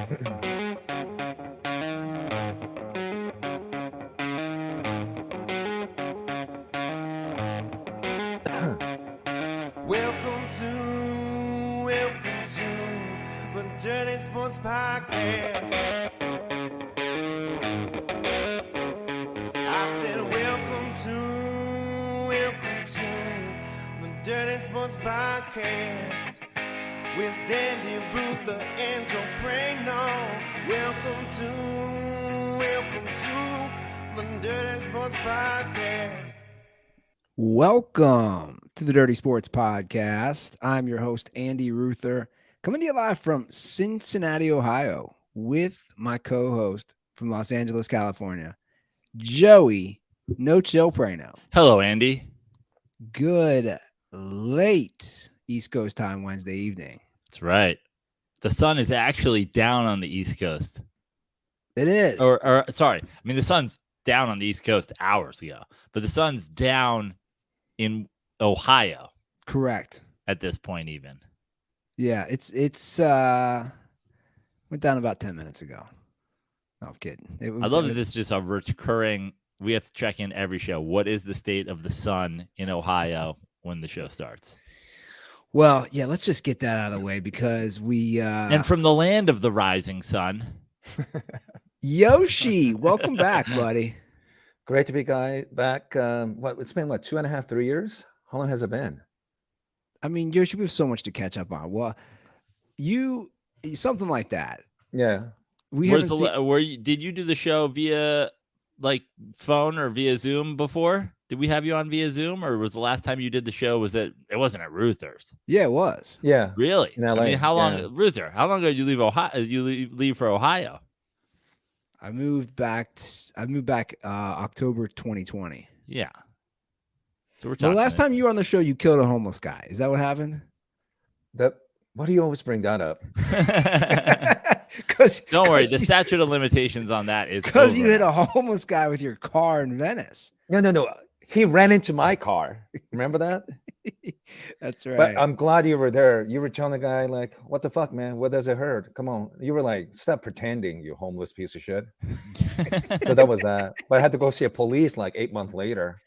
Welcome to the Dirty Sports Podcast. I said welcome to the Dirty Sports Podcast with Andy Ruther and Joe Prano. Welcome to the Dirty Sports Podcast. Welcome to the Dirty Sports Podcast. I'm your host, Andy Ruther, coming to you live from Cincinnati, Ohio, with my co-host from Los Angeles, California, Joey No Chill Prano. Hello, Andy. Good late East Coast time Wednesday evening. That's right. The sun is actually down on the East Coast. It is. Or sorry, I mean the sun's down on the East Coast hours ago, but the sun's down in Ohio. Correct. At this point, even. Yeah, it's went down about 10 minutes ago. No, I'm kidding. I love that this is just a recurring. We have to check in every show. What is the state of the sun in Ohio when the show starts? Well, yeah, let's just get that out of the way because we and from the land of the rising sun, Yoshi, welcome back, buddy. Great to be back. It's been 2.5, 3 years? How long has it been? I mean, Yoshi, we have so much to catch up on. Well, something like that. Yeah. Did you do the show via like phone or via Zoom before? Did we have you on via Zoom, or was the last time you did the show? It wasn't at Ruther's? Yeah, it was. Yeah. Really? In LA, I mean, how long, Ruther? How long ago did you leave Ohio? Leave for Ohio? I moved back October 2020. Yeah. So we're talking. The last time you were on the show, you killed a homeless guy. Is that what happened? Why do you always bring that up? Don't worry, the statute of limitations on that is because you hit a homeless guy with your car in Venice. No. He ran into my car. Remember that? That's right. But I'm glad you were there. You were telling the guy, like, what the fuck, man? What does it hurt? Come on. You were like, stop pretending, you homeless piece of shit. So that was that. But I had to go see a police like 8 months later.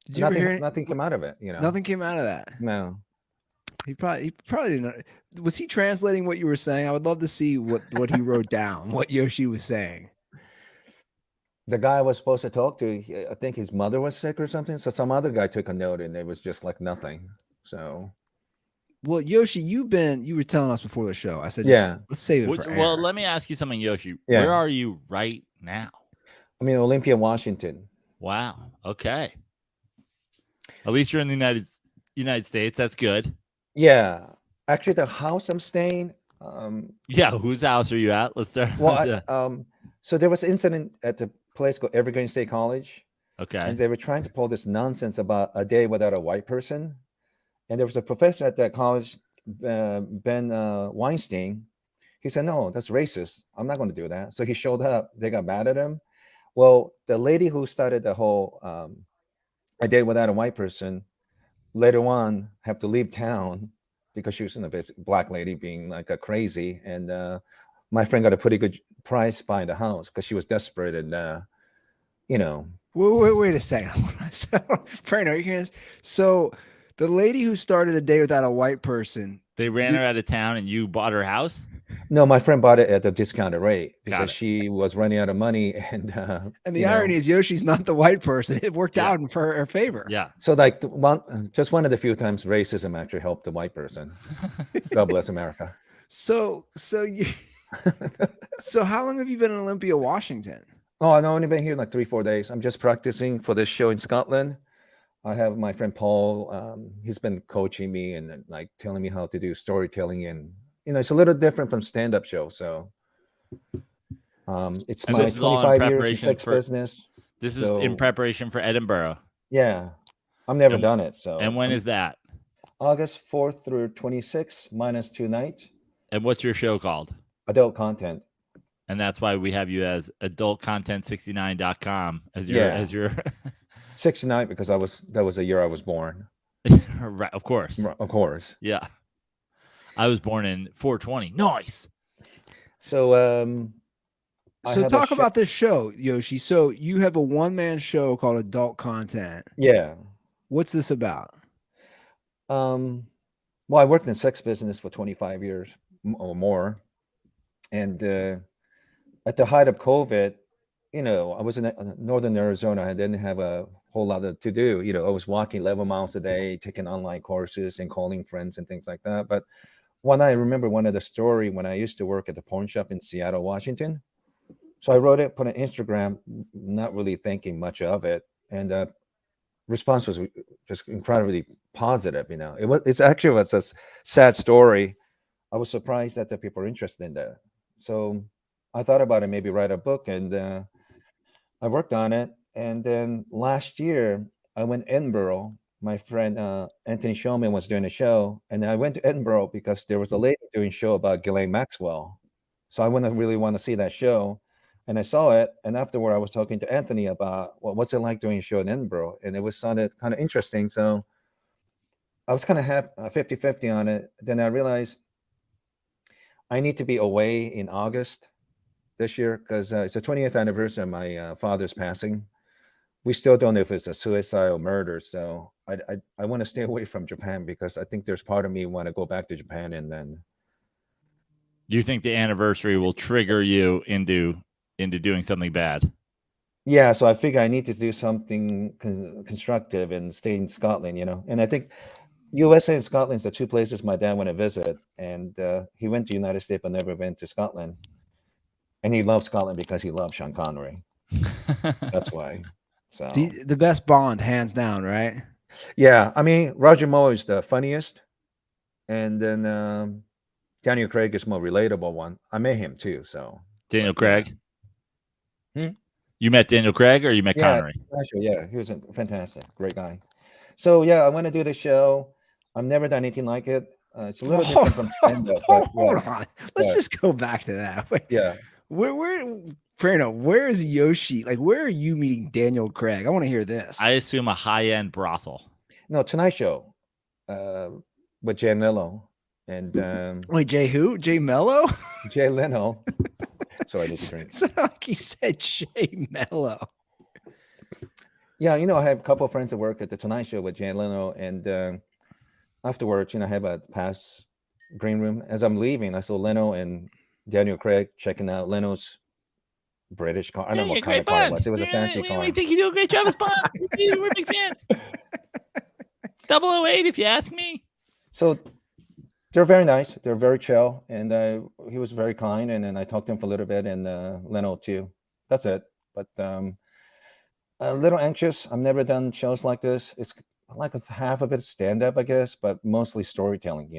Did you hear nothing came out of it, you know? Nothing came out of that. No. He probably didn't. Was he translating what you were saying? I would love to see what he wrote down, what Yoshi was saying. The guy I was supposed to talk to, I think his mother was sick or something. So some other guy took a note and it was just like nothing. So. Well, Yoshi, you were telling us before the show. I said, yeah, let's save it for air. Well, let me ask you something, Yoshi. Yeah. Where are you right now? I'm in Olympia, Washington. Wow. Okay. At least you're in the United States. That's good. Yeah. Actually, the house I'm staying. Yeah. Whose house are you at? Let's start. Well, so there was an incident at the place called Evergreen State College. Okay. And they were trying to pull this nonsense about a day without a white person. And there was a professor at that college, Ben Weinstein. He said, no, that's racist. I'm not going to do that. So he showed up. They got mad at him. Well, the lady who started the whole a day without a white person later on have to leave town because she was a basic black lady being like a crazy. And my friend got a pretty good price buying the house because she was desperate and, Wait a second. Prano, are you hearing this? So the lady who started a day without a white person. They ran her out of town and you bought her house? No, my friend bought it at a discounted rate because she was running out of money. And the irony is Yoshi's not the white person. It worked out in her favor. Yeah. So like just one of the few times racism actually helped the white person. God bless America. So how long have you been in Olympia, Washington? Oh, I've only been here like 3-4 days. I'm just practicing for this show in Scotland. I have my friend Paul. He's been coaching me and like telling me how to do storytelling, and it's a little different from stand-up show. So it's my 25 years in sex business. This is in preparation for Edinburgh. Yeah, I've never done it. So. And when is that? August 4th through 26th, minus 2 nights. And what's your show called? Adult Content. And that's why we have you as adultcontent69.com as your 69 because that was the year I was born. Right, of course. Of course. Yeah. I was born in 420. Nice. So I So have a talk show. about this show, Yoshi. So you have a one-man show called Adult Content. Yeah. What's this about? Well, I worked in the sex business for 25 years or more. And at the height of COVID, I was in northern Arizona. I didn't have a whole lot to do. I was walking 11 miles a day, taking online courses and calling friends and things like that. But I remember one of the story when I used to work at the pawn shop in Seattle, Washington. So I wrote it, put it on Instagram, not really thinking much of it. And response was just incredibly positive. It's actually a sad story. I was surprised that the people are interested in that. So I thought about it, maybe write a book, and I worked on it. And then last year, I went to Edinburgh. My friend Anthony Showman was doing a show, and I went to Edinburgh because there was a lady doing a show about Ghislaine Maxwell. So I wouldn't really want to see that show. And I saw it, and afterward, I was talking to Anthony about, well, what's it like doing a show in Edinburgh, and it sounded kind of interesting. So I was kind of 50-50 on it. Then I realized I need to be away in August this year because it's the 20th anniversary of my father's passing. We still don't know if it's a suicide or murder. So I want to stay away from Japan because I think there's part of me want to go back to Japan. And then You think the anniversary will trigger you into doing something bad? yeah, so I figure I need to do something constructive and stay in Scotland, And I think USA and Scotland is the two places my dad went to visit. And he went to United States but never went to Scotland. And he loved Scotland because he loved Sean Connery. That's why. So The best Bond, hands down, right? yeah, I mean, Roger Moore is the funniest. And then Daniel Craig is more relatable one. I met him too. So Daniel Craig? Hmm? You met Daniel Craig or you met Yeah, Connery? actually, yeah, he was a fantastic, great guy. So yeah, I want to do the show. I've never done anything like it. It's a little different from stand-up, but Hold yeah, on. Let's just go back to that. Wait, yeah. Prano, where is Yoshi? Like, where are you meeting Daniel Craig? I want to hear this. I assume a high-end brothel. No, Tonight Show with Jay Leno and Wait, Jay who? Jay Mello? Jay Leno. Sorry, I need to drink. It's not like he said Jay Mello. Yeah, I have a couple of friends that work at the Tonight Show with Jay Leno, and afterwards, I have a pass green room. As I'm leaving, I saw Leno and Daniel Craig checking out Leno's British car. I don't know what kind of car it was. It was a fancy car. We think you do a great job as Bond. We're a big fan. 008, if you ask me. So they're very nice. They're very chill, and he was very kind. And then I talked to him for a little bit, and Leno too. That's it. But a little anxious. I've never done shows like this. It's like half of it stand-up, I guess, but mostly storytelling,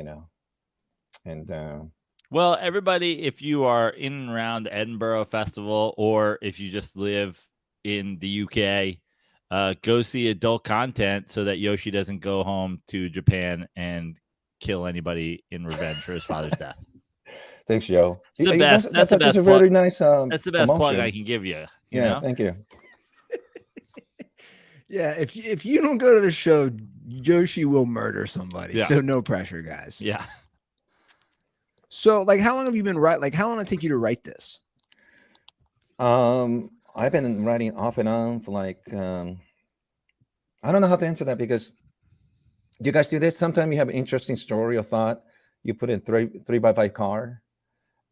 And well, everybody, if you are in and around the Edinburgh Festival, or if you just live in the UK, go see Adult Content so that Yoshi doesn't go home to Japan and kill anybody in revenge for his father's death. Thanks, Joe. It's the best. That's the best. That's a very nice. That's the best plug promotion. I can give you. You Yeah, know? thank you. Yeah, if you don't go to the show, Yoshi will murder somebody. Yeah. So no pressure, guys. Yeah. So, like, how long have you been writing? Like, how long did it take you to write this? I've been writing off and on for like I don't know how to answer that because do you guys do this? Sometimes you have an interesting story or thought, you put in 3x5 card,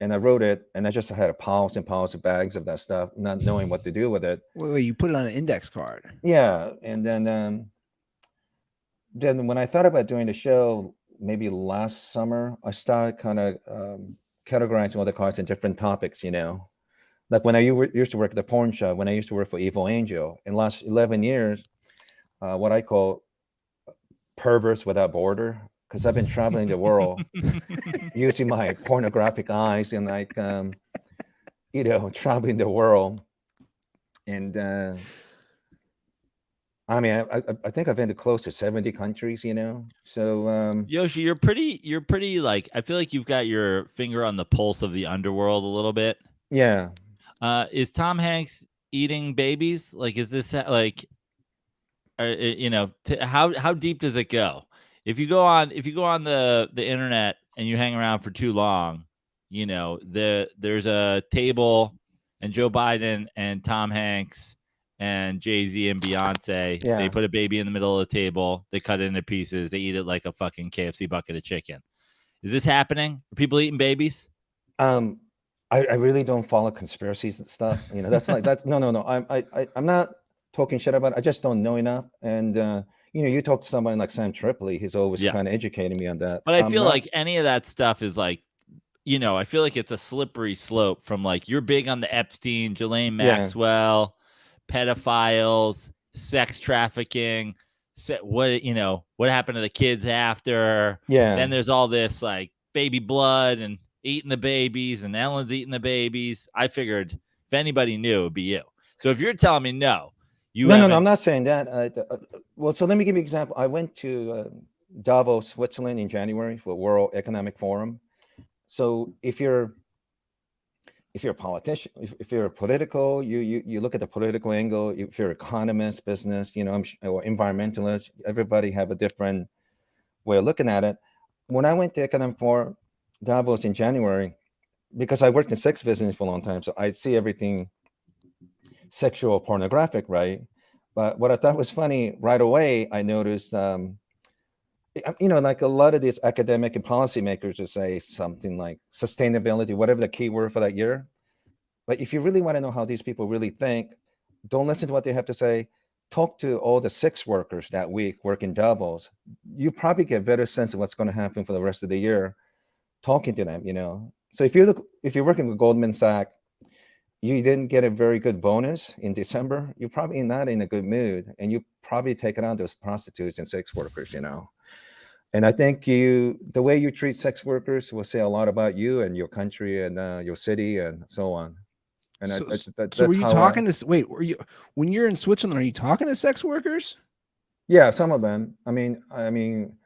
and I wrote it, and I just had a piles and piles of bags of that stuff, not knowing what to do with it. Wait, you put it on an index card. Yeah, and then when I thought about doing the show, maybe last summer, I started kind of categorizing all the cards in different topics, Like when I used to work at the porn shop, when I used to work for Evil Angel, in the last 11 years, what I call perverts without border, because I've been traveling the world using my pornographic eyes and like, traveling the world. And I mean, I think I've been to close to 70 countries, So Yoshi, you're pretty like, I feel like you've got your finger on the pulse of the underworld a little bit. Yeah. Is Tom Hanks eating babies? Like, is this like, how deep does it go? If you go on the internet and you hang around for too long, you know, there's a table and Joe Biden and Tom Hanks and Jay-Z and Beyonce, Yeah. they put a baby in the middle of the table, they cut it into pieces, they eat it like a fucking KFC bucket of chicken. Is this happening? Are people eating babies? I really don't follow conspiracies and stuff. You know, that's like that's no. I'm not talking shit about it. I just don't know enough. And you know, you talk to somebody like Sam Tripoli, he's always kind of educating me on that. But I feel like any of that stuff is like, you know, I feel like it's a slippery slope from like you're big on the Epstein, Ghislaine Maxwell, pedophiles, sex trafficking, what, you know, what happened to the kids after. Yeah. Then there's all this like baby blood and eating the babies, and Ellen's eating the babies. I figured if anybody knew, it would be you. So if you're telling me no, no, I'm not saying that. Well, so let me give you an example. I went to Davos, Switzerland in January for World Economic Forum. So if you're a politician, if you're political, you look at the political angle. If you're economist, business, you know, or environmentalist, everybody have a different way of looking at it. When I went to Economic Forum, Davos in January, because I worked in sex business for a long time, so I'd see everything sexual, pornographic, right? But what I thought was funny, right away, I noticed, you know, like a lot of these academic and policymakers just say something like sustainability, whatever the key word for that year. But if you really want to know how these people really think, don't listen to what they have to say. Talk to all the sex workers that week work in Davos. You probably get a better sense of what's going to happen for the rest of the year talking to them, you know. So if you're working with Goldman Sachs, you didn't get a very good bonus in December, you're probably not in a good mood, and you probably take it on those prostitutes and sex workers, you know. And I think the way you treat sex workers will say a lot about you and your country and your city and so on. And so were you talking to? Wait, when you're in Switzerland? Are you talking to sex workers? Yeah, some of them. I mean,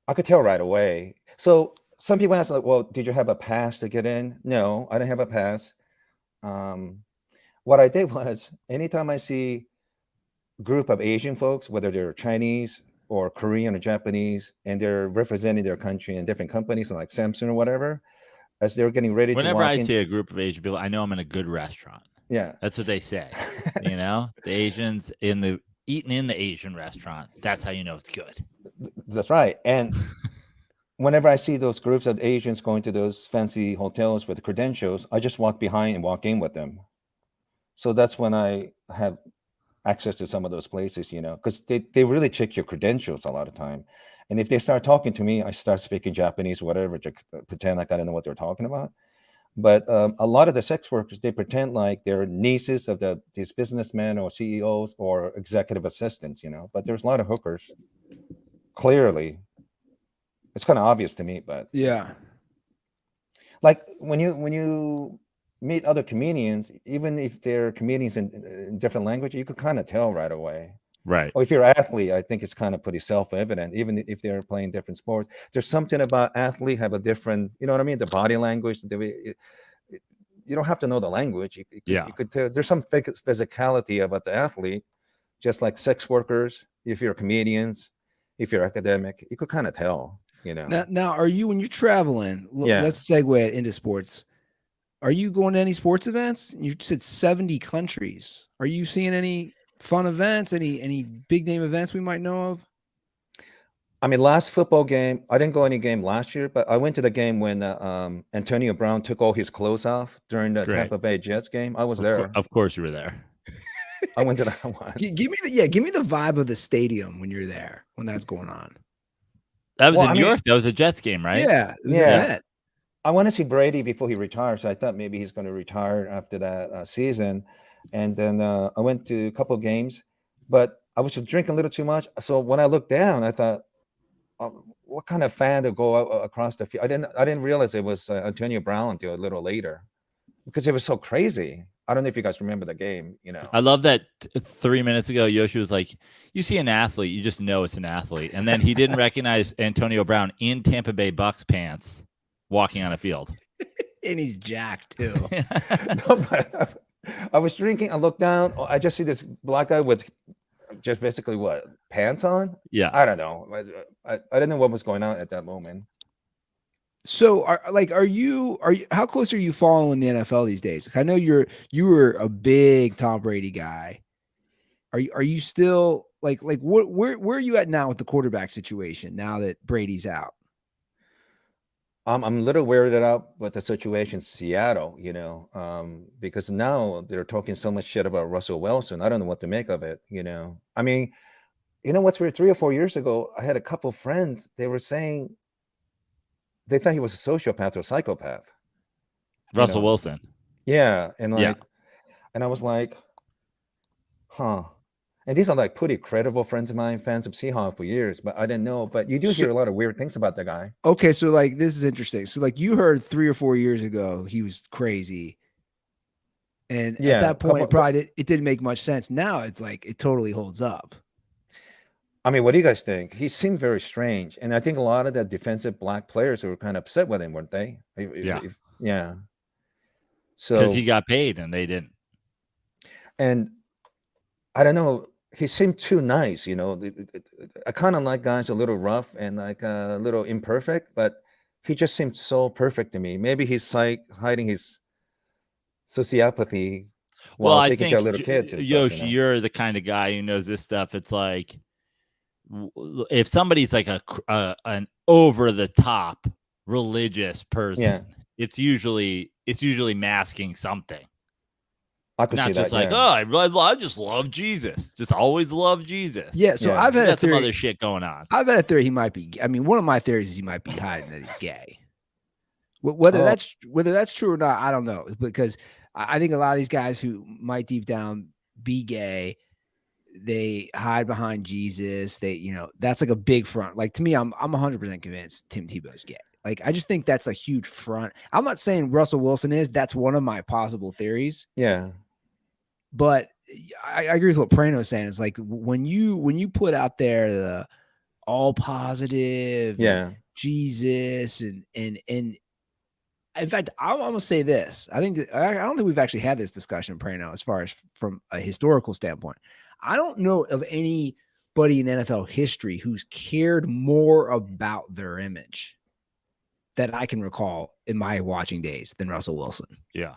I could tell right away. So some people ask, like, well, did you have a pass to get in? No, I didn't have a pass. What I did was, anytime I see a group of Asian folks, whether they're Chinese or Korean or Japanese, and they're representing their country in different companies like Samsung or whatever, as they're getting ready to walk in. Whenever I see a group of Asian people, I know I'm in a good restaurant. Yeah. That's what they say. You know, the Asians eating in the Asian restaurant. That's how you know it's good. That's right. And whenever I see those groups of Asians going to those fancy hotels with credentials, I just walk behind and walk in with them. So that's when I have access to some of those places, you know, because they really check your credentials a lot of time. And if they start talking to me, I start speaking Japanese, whatever, to pretend like I don't know what they're talking about. But a lot of the sex workers, they pretend like they're nieces of these businessmen or CEOs or executive assistants, you know. But there's a lot of hookers. Clearly, it's kind of obvious to me. But yeah, like when you meet other comedians, even if they're comedians in different language, you could kind of tell right away. Right. Or if you're an athlete, I think it's kind of pretty self-evident, even if they're playing different sports. There's something about athletes have a different, you know what I mean? The body language, you don't have to know the language. You could tell there's some physicality about the athlete, just like sex workers. If you're comedians, if you're academic, you could kind of tell, you know. Now, are you, when you're traveling, let's segue into sports. Are you going to any sports events? You said 70 countries. Are you seeing any fun events, any big name events we might know of? I mean, last football game, I didn't go any game last year, but I went to the game when Antonio Brown took all his clothes off during the Tampa Bay Jets game. I was there. Of course you were there. I went to that one. Give me the vibe of the stadium when you're there, when that's going on. That was in New York. That was a Jets game, right? Yeah. It was an event. I want to see Brady before he retires. So I thought maybe he's going to retire after that season. And then I went to a couple of games, but I was just drinking a little too much. So when I looked down, I thought, what kind of fan to go across the field? I didn't realize it was Antonio Brown until a little later, because it was so crazy. I don't know if you guys remember the game, you know. I love that 3 minutes ago, Yoshi was like, you see an athlete, you just know it's an athlete. And then he didn't recognize Antonio Brown in Tampa Bay Bucks pants walking on a field. And he's jacked too. No, but I was drinking. I looked down. I just see this black guy with just basically pants on. Yeah. I don't know. I didn't know what was going on at that moment. So are you how close are you following the NFL these days? I know you were a big Tom Brady guy. Are you still like where are you at now with the quarterback situation now that Brady's out? I'm a little weirded out with the situation in Seattle, because now they're talking so much shit about Russell Wilson. I don't know what to make of it, I mean, what's weird? 3 or 4 years ago, I had a couple friends. They were saying they thought he was a sociopath or psychopath. Russell Wilson. Yeah, and Yeah. and I was like, huh. And these are like pretty credible friends of mine, fans of Seahawks for years, but I didn't know. But you do hear a lot of weird things about the guy. Okay, so like this is interesting. So like you heard 3 or 4 years ago he was crazy, and at that point it didn't make much sense. Now it's like it totally holds up. I mean, what do you guys think? He seemed very strange, and I think a lot of the defensive black players were kind of upset with him, weren't they? Yeah. So because he got paid and they didn't. And I don't know. He seemed too nice, I kind of like guys a little rough and like a little imperfect, but he just seemed so perfect to me. Maybe he's hiding his sociopathy while taking care of little kids and Yoshi, stuff, you're the kind of guy who knows this stuff. It's like if somebody's like an over the top religious person, it's usually masking something. I could see just that. Like, I just love Jesus. Just always love Jesus. Yeah. So I've had some other shit going on. I've had a theory he might be. I mean, one of my theories is he might be hiding that he's gay. Whether that's true or not, I don't know, because I think a lot of these guys who might deep down be gay, they hide behind Jesus. That's like a big front. Like to me, I'm 100% convinced Tim Tebow's gay. Like I just think that's a huge front. I'm not saying Russell Wilson is. That's one of my possible theories. Yeah. But I agree with what Prano is saying. It's like when you put out there the all positive, Jesus, and in fact, I'm gonna say this. I don't think we've actually had this discussion, Prano, as far as from a historical standpoint. I don't know of anybody in NFL history who's cared more about their image that I can recall in my watching days than Russell Wilson. Yeah.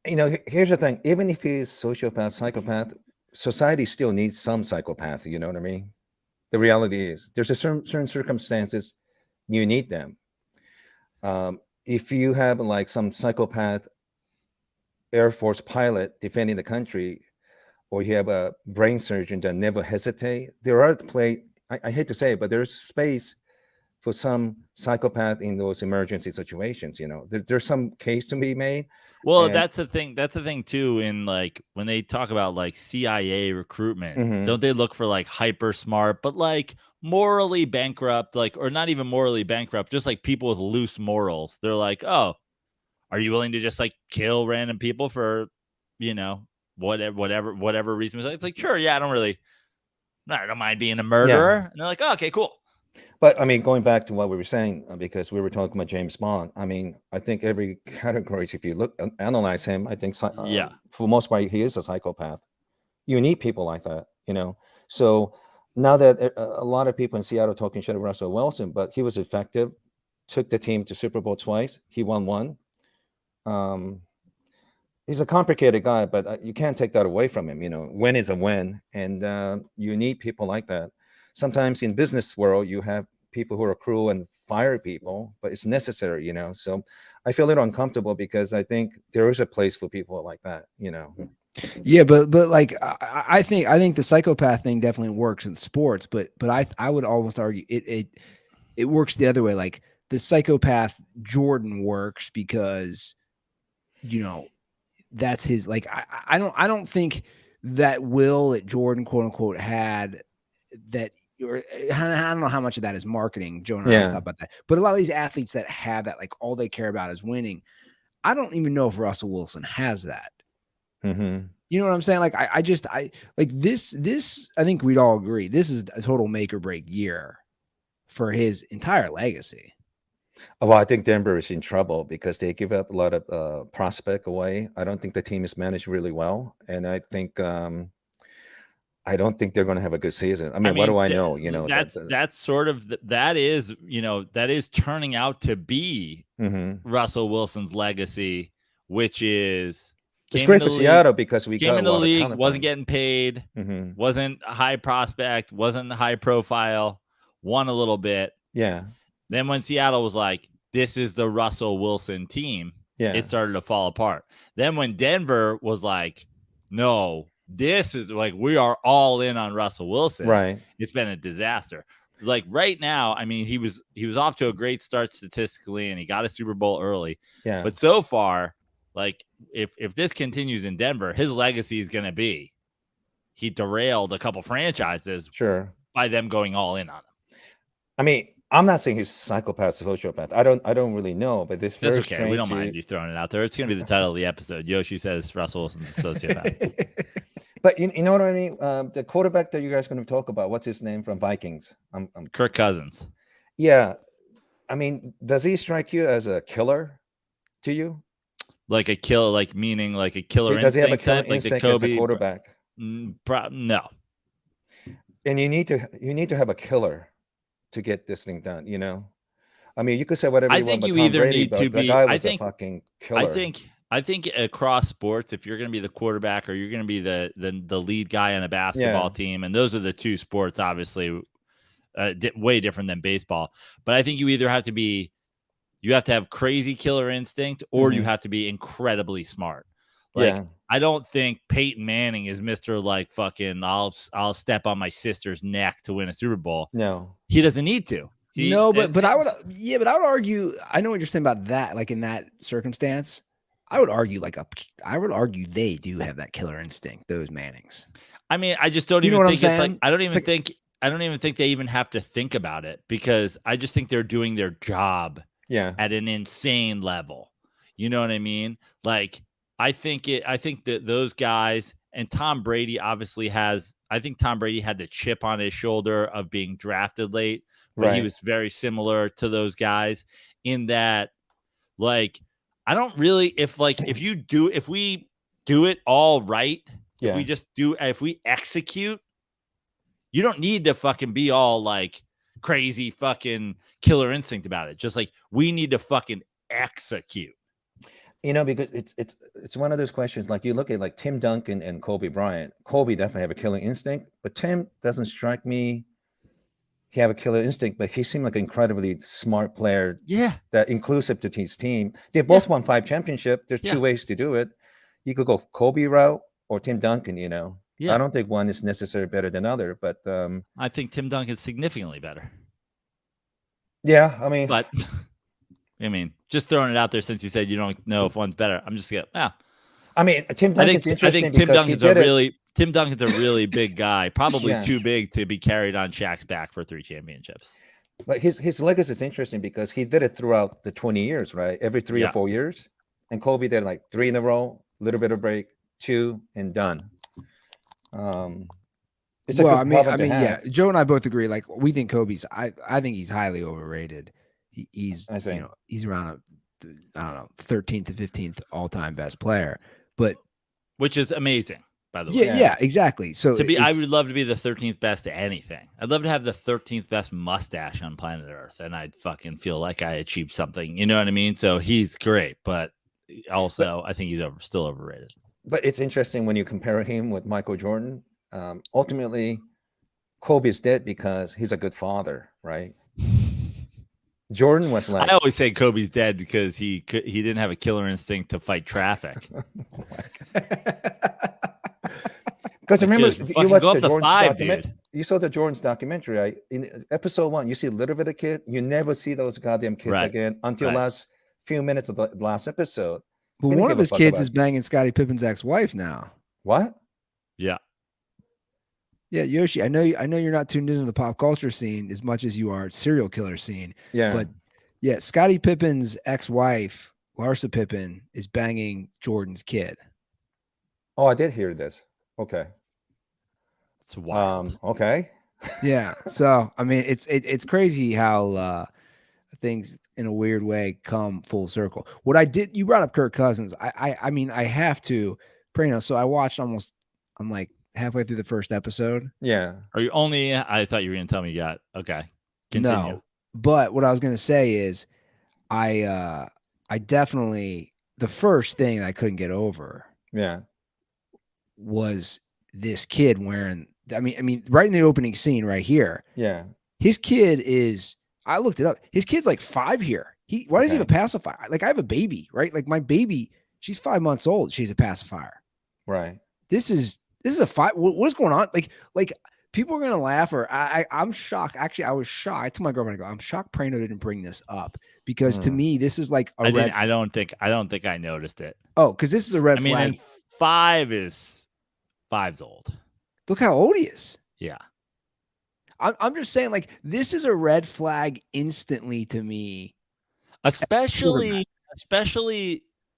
Here's the thing. Even if he's sociopath, psychopath, society still needs some psychopath. You know what I mean? The reality is there's a certain circumstances you need them. If you have like some psychopath Air Force pilot defending the country, or you have a brain surgeon that never hesitate, there are I hate to say it, but there's space for some psychopath in those emergency situations. There's some case to be made. Well, that's the thing too. In like when they talk about like CIA recruitment, don't they look for like hyper smart, but like morally bankrupt, or not even morally bankrupt, just like people with loose morals? They're like, oh, are you willing to just like kill random people for, whatever reason? It's like, sure, yeah, I don't mind being a murderer. Yeah. And they're like, oh, okay, cool. But I mean, going back to what we were saying, because we were talking about James Bond, I mean, I think every category, if you analyze him, I think for the most part, he is a psychopath. You need people like that, So now that a lot of people in Seattle talking shit about Russell Wilson, but he was effective, took the team to Super Bowl twice. He won one. He's a complicated guy, but you can't take that away from him. Win is a win, and you need people like that. Sometimes in business world, you have people who are cruel and fire people, but it's necessary, So I feel a little uncomfortable because I think there is a place for people like that, Yeah, but like I think the psychopath thing definitely works in sports, but I would almost argue it works the other way. Like the psychopath Jordan works because that's his, like I don't think that will that Jordan quote unquote had that. Or I don't know how much of that is marketing. Joe and I talked about that, but a lot of these athletes that have that, like all they care about is winning. I don't even know if Russell Wilson has that. Mm-hmm. You know what I'm saying? Like I like this. I think we'd all agree this is a total make or break year for his entire legacy. Well, I think Denver is in trouble because they give up a lot of prospect away. I don't think the team is managed really well, and I think. I don't think they're going to have a good season. I mean, what do I know? You know, that's sort of that is that is turning out to be Russell Wilson's legacy, which is it's great for Seattle because we came got into a the lot league, of wasn't getting paid, wasn't a high prospect, wasn't high profile, won a little bit. Yeah. Then when Seattle was like, this is the Russell Wilson team, it started to fall apart. Then when Denver was like, no, this is like, we are all in on Russell Wilson. Right. It's been a disaster. Like right now, I mean, he was off to a great start statistically, and he got a Super Bowl early. Yeah. But so far, like if this continues in Denver, his legacy is going to be he derailed a couple franchises by them going all in on him. I mean, I'm not saying he's psychopath, sociopath. I don't really know, but this very okay. We don't mind you throwing it out there. It's going to be the title of the episode. Yoshi says Russell Wilson's a sociopath. But you know what I mean? The quarterback that you guys are going to talk about, what's his name from Vikings? Kirk Cousins. Yeah. I mean, does he strike you as a killer to you? Like a killer, like meaning like a killer does instinct? Does he have a killer type, instinct like as a quarterback? No. And you need to have a killer to get this thing done, you know? I mean, you could say whatever you want, but Tom Brady, the guy was a fucking killer. I think across sports, if you're going to be the quarterback or you're going to be the lead guy on a basketball team, and those are the two sports, obviously, way different than baseball. But I think you either have to have crazy killer instinct, or you have to be incredibly smart. Like I don't think Peyton Manning is Mr. like fucking I'll step on my sister's neck to win a Super Bowl. No, he doesn't need to. But I would argue. I know what you're saying about that. Like in that circumstance, I would argue they do have that killer instinct. Those Mannings. I mean, I just don't even think it's like I don't even think they even have to think about it, because I just think they're doing their job at an insane level. You know what I mean? Like I think that those guys, and Tom Brady obviously I think Tom Brady had the chip on his shoulder of being drafted late, but he was very similar to those guys in that, like, I don't really, if we do it all right, if we execute, you don't need to fucking be all like crazy fucking killer instinct about it. Just like we need to fucking execute. You know, because it's one of those questions. Like you look at like Tim Duncan and Kobe Bryant. Kobe definitely have a killer instinct, but Tim doesn't strike me. He have a killer instinct, but he seemed like an incredibly smart player. Yeah, that inclusive to his team. They both won 5 championships. There's 2 ways to do it. You could go Kobe route or Tim Duncan. You know, I don't think one is necessarily better than other, but I think Tim Duncan is significantly better. Yeah, I mean, but. I mean, just throwing it out there, since you said you don't know if one's better. I'm just gonna. I mean, Tim Duncan's interesting. I think Tim Duncan's a really big guy, probably too big to be carried on Shaq's back for 3 championships. But his legacy is interesting because he did it throughout the 20 years, right? Every 3 or 4 years, and Kobe did like 3 in a row, little bit of break, 2 and done. It's well, I mean, Joe and I both agree. Like we think Kobe's. I think he's highly overrated. He's he's around 13th to 15th all-time best player, but which is amazing, by the way. Yeah, exactly. So I would love to be the 13th best to anything. I'd love to have the 13th best mustache on planet Earth, and I'd fucking feel like I achieved something. You know what I mean? So he's great, but also I think he's still overrated. But it's interesting when you compare him with Michael Jordan. Ultimately, Kobe's dead because he's a good father, right? Jordan was like, I always say Kobe's dead because he didn't have a killer instinct to fight traffic. Because remember, you watched the Jordan's documentary. You saw the Jordan's documentary, right? In episode 1, you see a little bit of kid. You never see those goddamn kids again until last few minutes of the last episode. But one of his kids is banging Scottie Pippen's ex-wife now. What? Yeah. Yeah, Yoshi, I know you're not tuned into the pop culture scene as much as you are serial killer scene. Yeah. But yeah, Scottie Pippen's ex-wife, Larsa Pippen, is banging Jordan's kid. Oh, I did hear this. Okay. It's wild. Okay. Yeah. So I mean, it's crazy how things in a weird way come full circle. You brought up Kirk Cousins. I mean, I have to, Prano. So I watched I'm like halfway through the first episode. Yeah. Are you only? I thought you were going to tell me you got. Okay. Continue. No, but what I was going to say is I definitely, the first thing I couldn't get over Yeah. was this kid wearing, I mean, right in the opening scene right here, Yeah. his kid is, I looked it up. His kid's like 5 here. Why does he have a pacifier? Like, I have a baby, right? Like, my baby, she's 5 months old. She's a pacifier. Right. This is a 5. What's going on? Like people are gonna laugh, or I'm shocked. Actually, I was shocked. I told my girlfriend, I go, I'm shocked Prano didn't bring this up, because to me, this is like a red. I don't think I noticed it. Oh, because this is a red I mean, flag. and 5's old. Look how old he is. Yeah. I'm just saying, like, this is a red flag instantly to me. Especially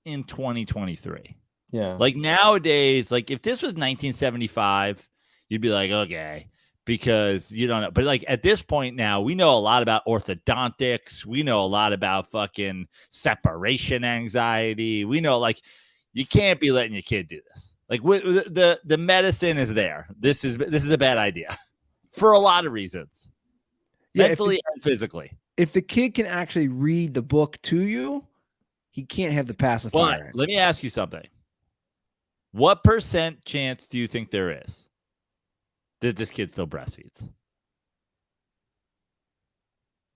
in 2023. Yeah. Like nowadays, like if this was 1975, you'd be like, okay, because you don't know. But like at this point now, we know a lot about orthodontics. We know a lot about fucking separation anxiety. We know, like, you can't be letting your kid do this. Like the medicine is there. This is a bad idea for a lot of reasons, mentally and physically. If the kid can actually read the book to you, he can't have the pacifier. But let me ask you something. What % chance do you think there is that this kid still breastfeeds?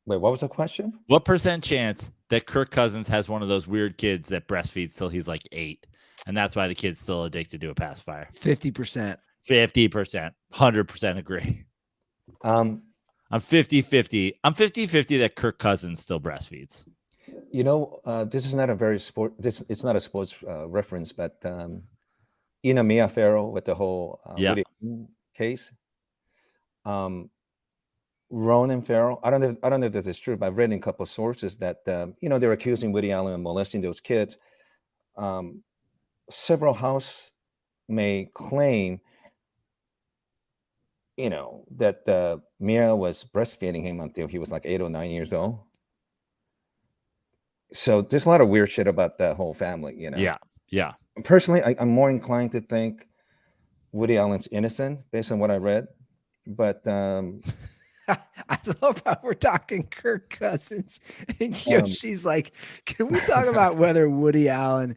Wait, what was the question? What % chance that Kirk Cousins has one of those weird kids that breastfeeds till he's like 8, and that's why the kid's still addicted to a pacifier? 50%. 50%. 100% agree. I'm 50-50. I'm 50-50 that Kirk Cousins still breastfeeds. This is not a very it's not a sports reference, but Mia Farrow with the whole Woody Allen case. Ronan Farrow. I don't know if this is true, but I've read in a couple of sources that they're accusing Woody Allen of molesting those kids. Several house may claim, that Mia was breastfeeding him until he was like 8 or 9 years old. So there's a lot of weird shit about that whole family, Yeah. Personally, I'm more inclined to think Woody Allen's innocent based on what I read. But I love how we're talking Kirk Cousins, and Yoshi's like, can we talk about whether Woody Allen?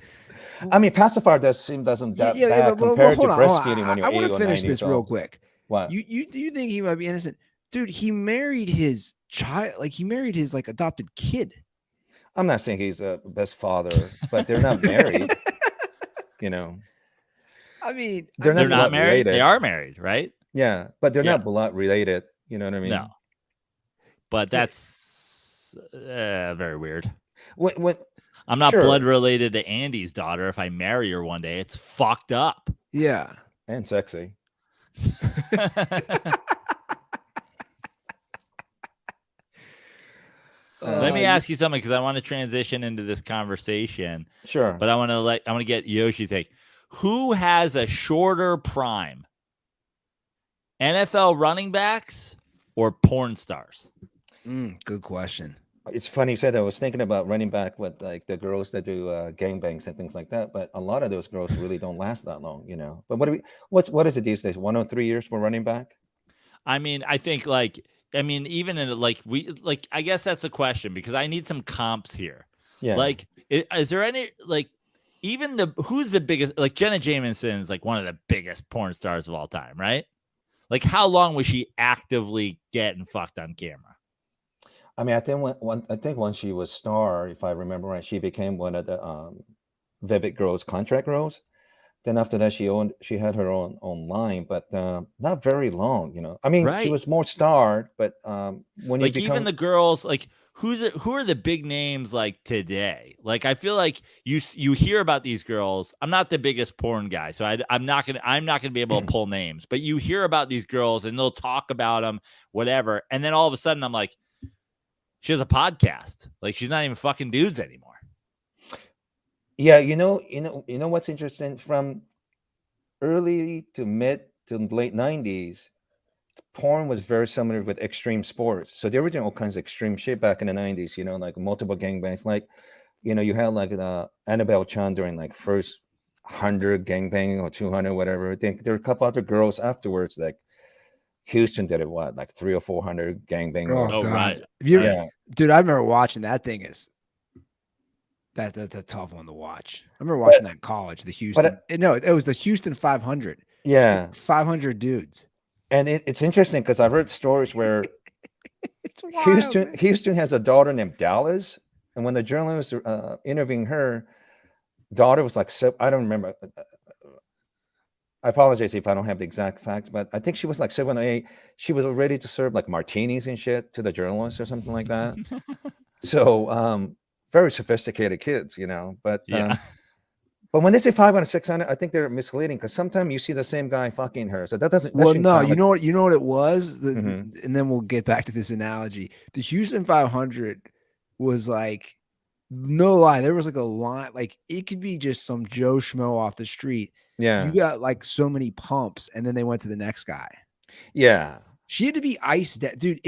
I mean, pacifier doesn't that bad compared to breastfeeding when you're 8 or 9 years old. I want to finish this real quick. What? Do you think he might be innocent? Dude, he married his child, like he married his like adopted kid. I'm not saying he's a best father, but they're not married. I mean, they're not married. Related. They are married, right? Yeah, but they're not blood related. You know what I mean? No. But that's very weird. When I'm not blood related to Andy's daughter. If I marry her one day, it's fucked up. Yeah. And sexy. Let me ask you something, because I want to transition into this conversation. Sure. But I want to get Yoshi's take. Who has a shorter prime? NFL running backs or porn stars? Good question. It's funny you said that. I was thinking about running back with like the girls that do gangbangs and things like that, but a lot of those girls really don't last that long, But what is it these days? 1 or 3 years for running back? I mean, I think even in I guess that's a question, because I need some comps here. Yeah. Like, is there any who's the biggest? Like, Jenna Jameson is like one of the biggest porn stars of all time, right? Like, how long was she actively getting fucked on camera? I mean, I think once she was star, if I remember right, she became one of the Vivid Girls contract girls. Then after that, she had her own line, but not very long. I mean, She was more starred, but when you even the girls, like who are the big names like today? Like, I feel like you hear about these girls. I'm not the biggest porn guy, so I'm not gonna be able to pull names. But you hear about these girls, and they'll talk about them, whatever, and then all of a sudden, I'm like, she has a podcast. Like, she's not even fucking dudes anymore. Yeah, you know what's interesting? From early to mid to late 90s, porn was very similar with extreme sports. So they were doing all kinds of extreme shit back in the 90s, like multiple gangbangs. Like, you had like Annabelle Chan during like first 100 gangbang or 200, whatever. I think there were a couple other girls afterwards, like Houston did it, what, like 300 or 400 gangbang. Oh, God. right. Yeah. Dude, I remember watching that thing. That's a tough one to watch. I remember watching that in college, the Houston. No, it was the Houston 500. Yeah. 500 dudes. And it's interesting because I've heard stories where It's wild, man. Houston has a daughter named Dallas. And when the journalist interviewing her, daughter was like, I don't remember. I apologize if I don't have the exact facts, but I think she was like 7 or 8. She was ready to serve like martinis and shit to the journalists or something like that. So very sophisticated kids, you know. But but when they say 500, 600, I think they're misleading because sometimes you see the same guy fucking her. So that doesn't. Well, no, you know what it was, Mhm. and then we'll get back to this analogy. The Houston 500 was like, no lie, there was like a line, like it could be just some Joe Schmo off the street. Yeah. You got like so many pumps, and then they went to the next guy. Yeah. She had to be iced down, dude.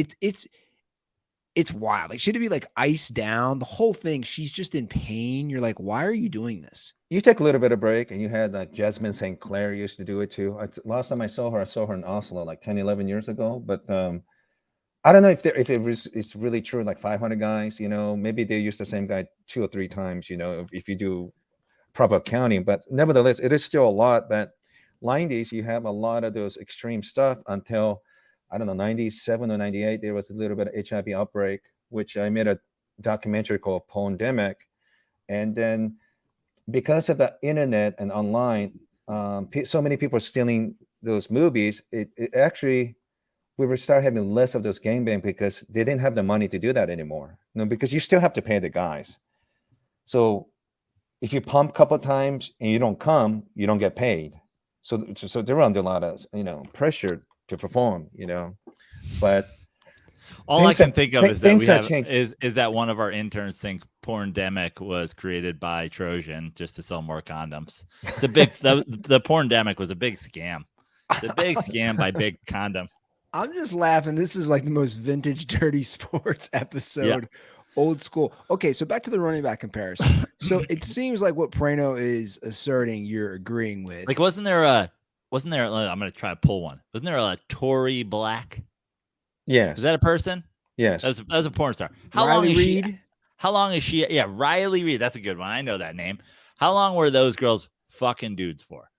It's wild. Like she had to be like iced down. The whole thing. She's just in pain. You're like, why are you doing this? You take a little bit of break, and you had like Jasmine St. Clair used to do it too. Last time I saw her in Oslo like 10, 11 years ago. But I don't know if it's really true. Like 500 guys, you know, maybe they use the same guy 2 or 3 times. You know, if you do proper accounting. But nevertheless, it is still a lot. But 90s, you have a lot of those extreme stuff until, I don't know, 97 or 98, there was a little bit of HIV outbreak, which I made a documentary called Pandemic. And then because of the internet and online, so many people are stealing those movies. It actually, we would start having less of those gangbang because they didn't have the money to do that anymore. You know, because you still have to pay the guys. So if you pump a couple of times and you don't come, you don't get paid. So they're under a lot of, you know, pressure to perform, you know. But all I can think of is that things we that have change. is that one of our interns think Porndemic was created by Trojan just to sell more condoms. It's a big the Porndemic was a big scam. It's a big scam by Big Condom. I'm just laughing. This is like the most vintage dirty sports episode. Old school. Okay, so back to the running back comparison. So it seems like what Prano is asserting you're agreeing with. Like, wasn't there I'm gonna try to pull one. Wasn't there a Tory Black? Yes. Is that a person? Yes. That was a porn star. Riley Reid? How long is she? Yeah, Riley Reid. That's a good one. I know that name. How long were those girls fucking dudes for?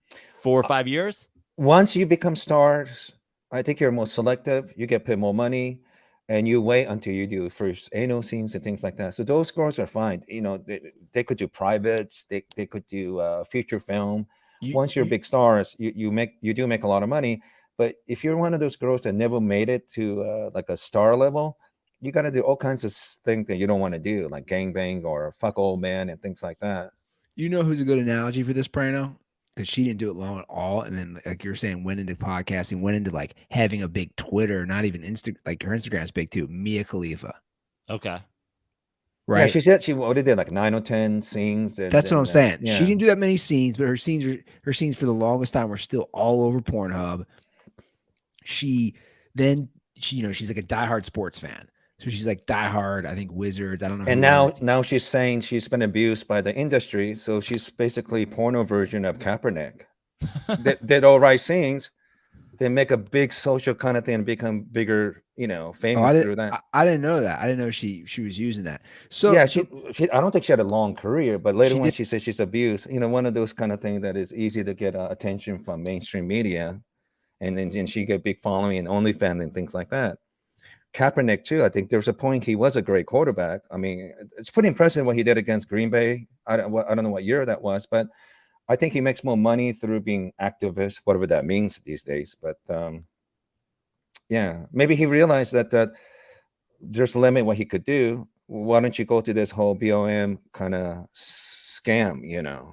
4 or 5 years? Once you become stars, I think you're more selective. You get paid more money, and you wait until you do first anal scenes and things like that. So those girls are fine. You know, they could do privates. They could do feature film. Once you're big stars, you do make a lot of money. But if you're one of those girls that never made it to like a star level, you got to do all kinds of things that you don't want to do, like gangbang or fuck old man and things like that. You know who's a good analogy for this, Prano? Because she didn't do it long at all, and then like you're saying, went into podcasting, went into like having a big Twitter, not even like her Instagram's big too. Mia Khalifa. Okay. Right. Yeah, she said she already did like 9 or 10 scenes. That's what I'm saying. Yeah. She didn't do that many scenes, but her scenes for the longest time were still all over Pornhub. She's like a diehard sports fan. So she's like diehard, I think Wizards. I don't know. And now she's saying she's been abused by the industry. So she's basically porno version of Kaepernick. They did all right scenes. They make a big social kind of thing and become bigger, you know, famous through that. I didn't know that. I didn't know she was using that. So yeah, she I don't think she had a long career, but later when she said she's abused, you know, one of those kind of things that is easy to get attention from mainstream media, and then she get big following and OnlyFans and things like that. Kaepernick too. I think there's a point he was a great quarterback. I mean, it's pretty impressive what he did against Green Bay. I don't know what year that was, but I think he makes more money through being activist, whatever that means these days. But yeah, maybe he realized that there's a limit what he could do. Why don't you go to this whole BLM kind of scam, you know?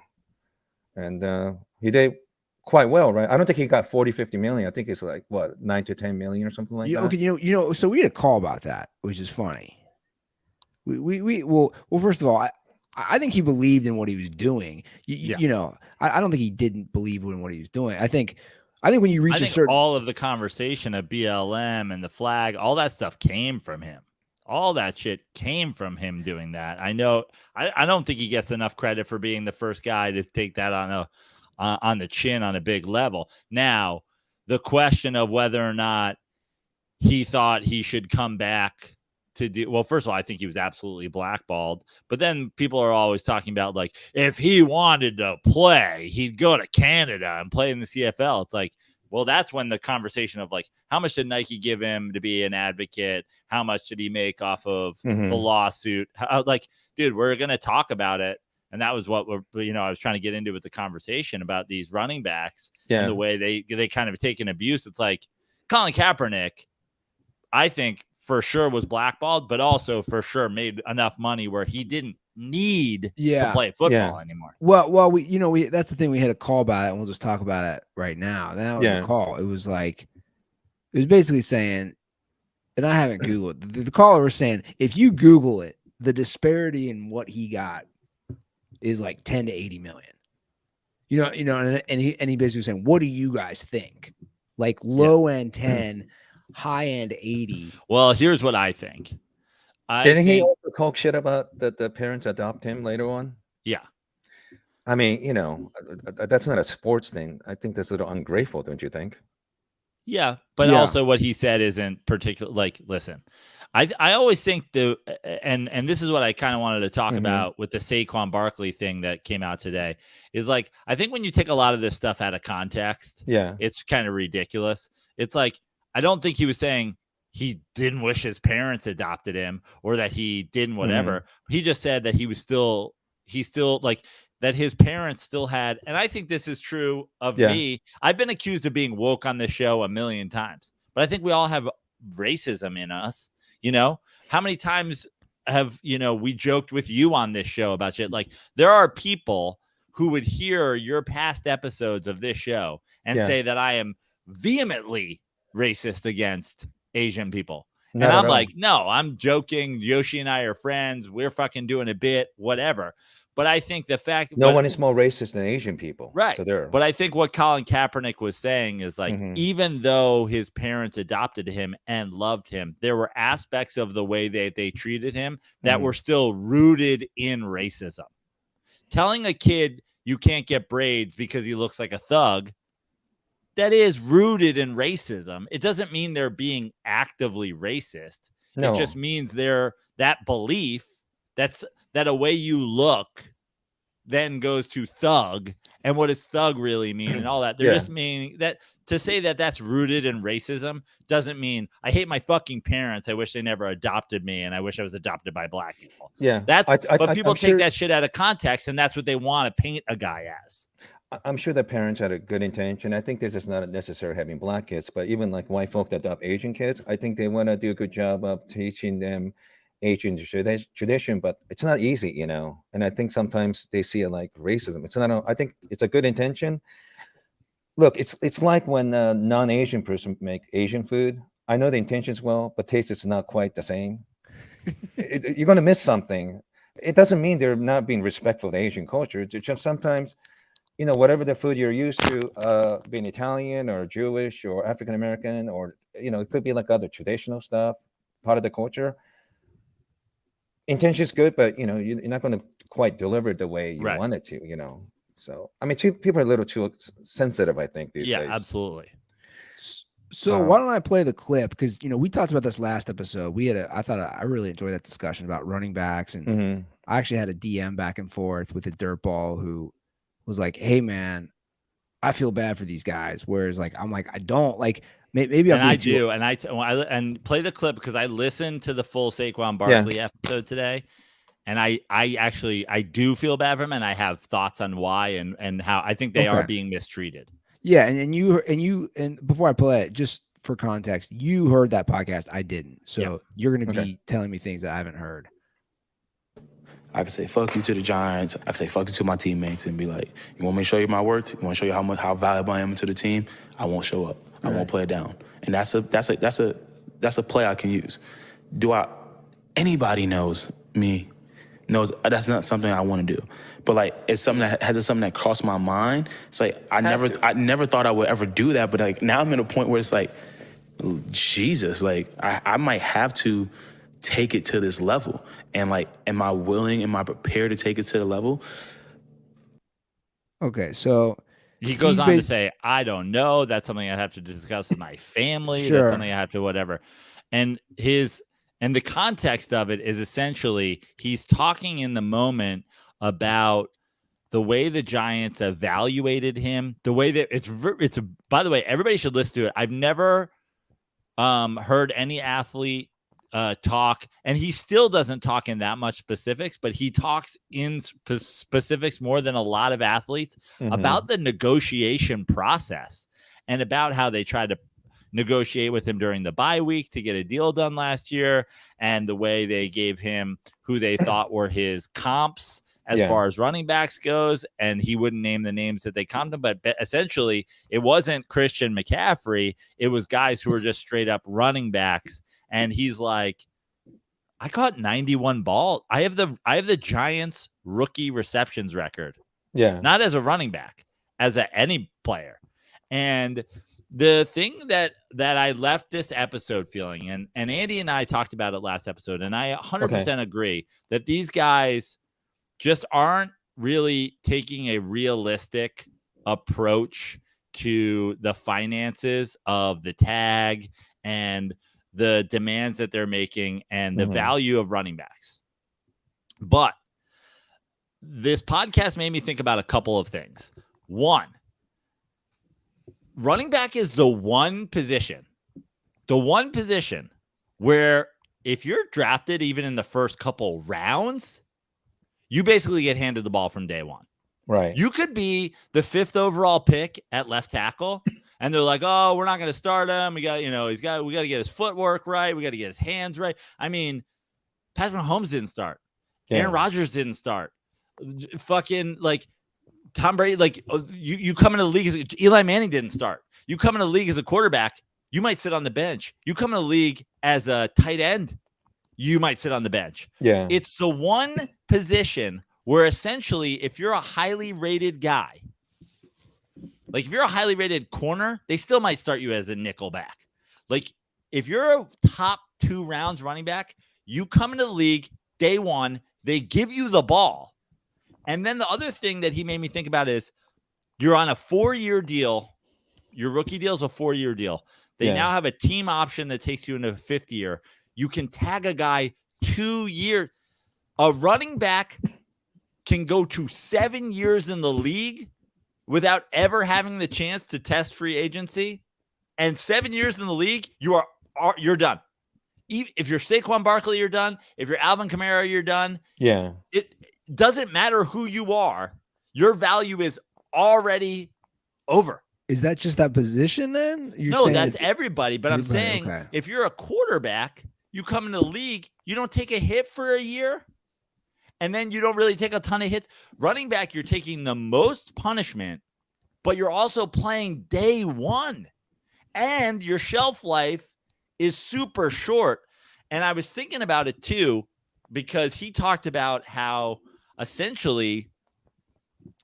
And he did quite well, right? I don't think he got 40, 50 million. I think it's like what, 9 to 10 million or something like that. Okay, you know. So we had a call about that, which is funny. Well, first of all, I think he believed in what he was doing. You know, I don't think he didn't believe in what he was doing. I think when you reach a certain, all of the conversation of BLM and the flag, all that stuff came from him. All that shit came from him doing that. I know. I don't think he gets enough credit for being the first guy to take that on on the chin on a big level. Now, the question of whether or not he thought he should come back to do, well, first of all, I think he was absolutely blackballed. But then people are always talking about, like, if he wanted to play, he'd go to Canada and play in the CFL. It's like, well, that's when the conversation of, like, how much did Nike give him to be an advocate? How much did he make off of the lawsuit? Like, dude, we're going to talk about it. And that was what I was trying to get into with the conversation about these running backs and the way they kind of take an abuse. It's like Colin Kaepernick, I think for sure was blackballed, but also for sure made enough money where he didn't need to play football anymore. Well, we that's the thing. We had a call about it, and we'll just talk about it right now. That was a call. It was basically saying, and I haven't Googled it. The caller was saying, if you Google it, the disparity in what he got is like 10 to 80 million. And he basically was saying, what do you guys think? Like low end 10, high end 80. Well, here's what I think. Didn't he also talk shit about that the parents adopt him later on? Yeah. I mean, that's not a sports thing. I think that's a little ungrateful, don't you think? Yeah, but also what he said isn't particular. Like, listen, I always think and this is what I kind of wanted to talk about with the Saquon Barkley thing that came out today, is like, I think when you take a lot of this stuff out of context, it's kind of ridiculous. It's like, I don't think he was saying he didn't wish his parents adopted him or that he didn't whatever. He just said that he still like that his parents still had, and I think this is true of me. I've been accused of being woke on this show a million times, but I think we all have racism in us. How many times have, we joked with you on this show about shit? Like, there are people who would hear your past episodes of this show and say that I am vehemently racist against Asian people. And I'm like, no, I'm joking. Yoshi and I are friends. We're fucking doing a bit, whatever. But I think the fact no one is more racist than Asian people. Right. So but I think what Colin Kaepernick was saying is like, even though his parents adopted him and loved him, there were aspects of the way they treated him that were still rooted in racism. Telling a kid you can't get braids because he looks like a thug, that is rooted in racism. It doesn't mean they're being actively racist. No. It just means that belief that a way you look then goes to thug, and what does thug really mean and all that. They're just meaning that to say that that's rooted in racism doesn't mean I hate my fucking parents. I wish they never adopted me, and I wish I was adopted by black people. Yeah, but people take that shit out of context, and that's what they want to paint a guy as. I'm sure the parents had a good intention. I think this is not necessary having black kids, but even like white folk that adopt Asian kids, I think they want to do a good job of teaching them Asian tradition, but it's not easy, and I think sometimes they see it like racism. It's not. I think it's a good intention. Look, it's like when a non-Asian person make Asian food. I know the intention's well, but taste is not quite the same. You're going to miss something. It doesn't mean they're not being respectful of Asian culture. Just sometimes, whatever the food you're used to, being Italian or Jewish or African American, or it could be like other traditional stuff, part of the culture. Intention's good, but you're not going to quite deliver it the way you want it to. So I mean, people are a little too sensitive, I think, these days. Yeah, absolutely. So why don't I play the clip? Because we talked about this last episode. I really enjoyed that discussion about running backs, and I actually had a DM back and forth with a dirtball who was like, "Hey, man, I feel bad for these guys." Whereas, like, I'm like, I don't like. Maybe and I do, and play the clip because I listened to the full Saquon Barkley episode today, and I do feel bad for him, and I have thoughts on why and how I think they are being mistreated. Yeah, and before I play it, just for context, you heard that podcast, I didn't, so you're going to be telling me things that I haven't heard. I could say fuck you to the Giants. I could say fuck you to my teammates and be like, you want me to show you my worth? You want to show you how valuable I am to the team? I won't show up. I won't play it down. And that's a play I can use. Anybody knows me, knows that's not something I want to do. But like, it's something that crossed my mind. It's like I never thought I would ever do that. But like now I'm at a point where it's like, Jesus, like I might have to take it to this level. And like, am I prepared to take it to the level? Okay, so He goes He's on to bas- say, I don't know. That's something I'd have to discuss with my family. Sure. That's something I have to whatever. And the context of it is essentially he's talking in the moment about the way the Giants evaluated him, the way that it's by the way, everybody should listen to it. I've never heard any athlete talk, and he still doesn't talk in that much specifics, but he talks in specifics more than a lot of athletes about the negotiation process and about how they tried to negotiate with him during the bye week to get a deal done last year, and the way they gave him who they thought were his comps as far as running backs goes, and he wouldn't name the names that they comped him, but essentially it wasn't Christian McCaffrey, it was guys who were just straight up running backs. And he's like, I caught 91 balls. I have the Giants rookie receptions record. Yeah. Not as a running back, as any player. And the thing that I left this episode feeling, and Andy and I talked about it last episode, and I 100% agree that these guys just aren't really taking a realistic approach to the finances of the tag and the demands that they're making and the value of running backs. But this podcast made me think about a couple of things. One, running back is the one position where if you're drafted even in the first couple rounds, you basically get handed the ball from day one. Right. You could be the 5th overall pick at left tackle, and they're like, "Oh, we're not going to start him. We got to get his footwork right. We got to get his hands right." I mean, Patrick Mahomes didn't start. Yeah. Aaron Rodgers didn't start. Fucking like Tom Brady. Like you come into the league. Eli Manning didn't start. You come into the league as a quarterback, you might sit on the bench. You come in the league as a tight end, you might sit on the bench. Yeah. It's the one position where essentially if you're a highly rated guy, like if you're a highly rated corner, they still might start you as a nickel back. Like if you're a top 2 rounds running back, you come into the league day one, they give you the ball. And then the other thing that he made me think about is you're on a 4-year deal. Your rookie deal is a 4-year deal. They now have a team option that takes you into a 5th year. You can tag a guy 2 years. A running back can go to 7 years in the league without ever having the chance to test free agency. And 7 years in the league, you're done. If you're Saquon Barkley, you're done. If you're Alvin Kamara, you're done. Yeah. It doesn't matter who you are. Your value is already over. Is that just that position then? No, that's everybody. But I'm saying okay. If you're a quarterback, you come into the league, you don't take a hit for a year, and then you don't really take a ton of hits. Running back, you're taking the most punishment, but you're also playing day one, and your shelf life is super short. And I was thinking about it too, because he talked about how essentially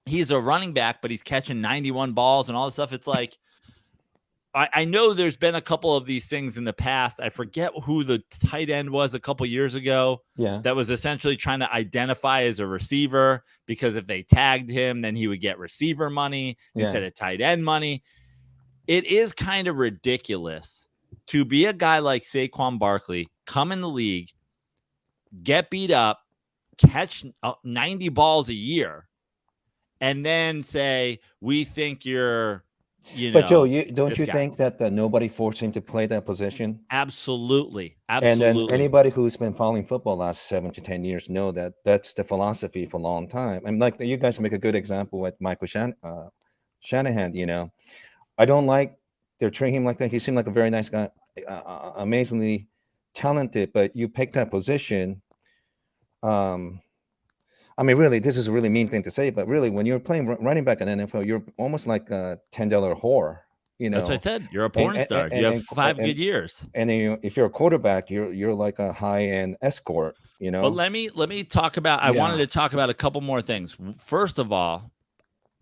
he's a running back, but he's catching 91 balls and all this stuff. It's like, I know there's been a couple of these things in the past. I forget who the tight end was a couple years ago. Yeah. That was essentially trying to identify as a receiver, because if they tagged him, then he would get receiver money instead of tight end money. It is kind of ridiculous to be a guy like Saquon Barkley, come in the league, get beat up, catch 90 balls a year, and then say, we think you're, But Joe, don't you think that nobody forced him to play that position? Absolutely. And then anybody who's been following football the last 7 to 10 years know that that's the philosophy for a long time. And like you guys make a good example with Michael Shanahan. I don't like they're treating him like that. He seemed like a very nice guy, amazingly talented. But you pick that position. I mean, really, this is a really mean thing to say, but really, when you're playing running back in NFL, you're almost like a $10 whore. That's what I said. You're a porn star. You have 5 good years. And then if you're a quarterback, you're like a high-end escort. But let me talk about. I wanted to talk about a couple more things. First of all,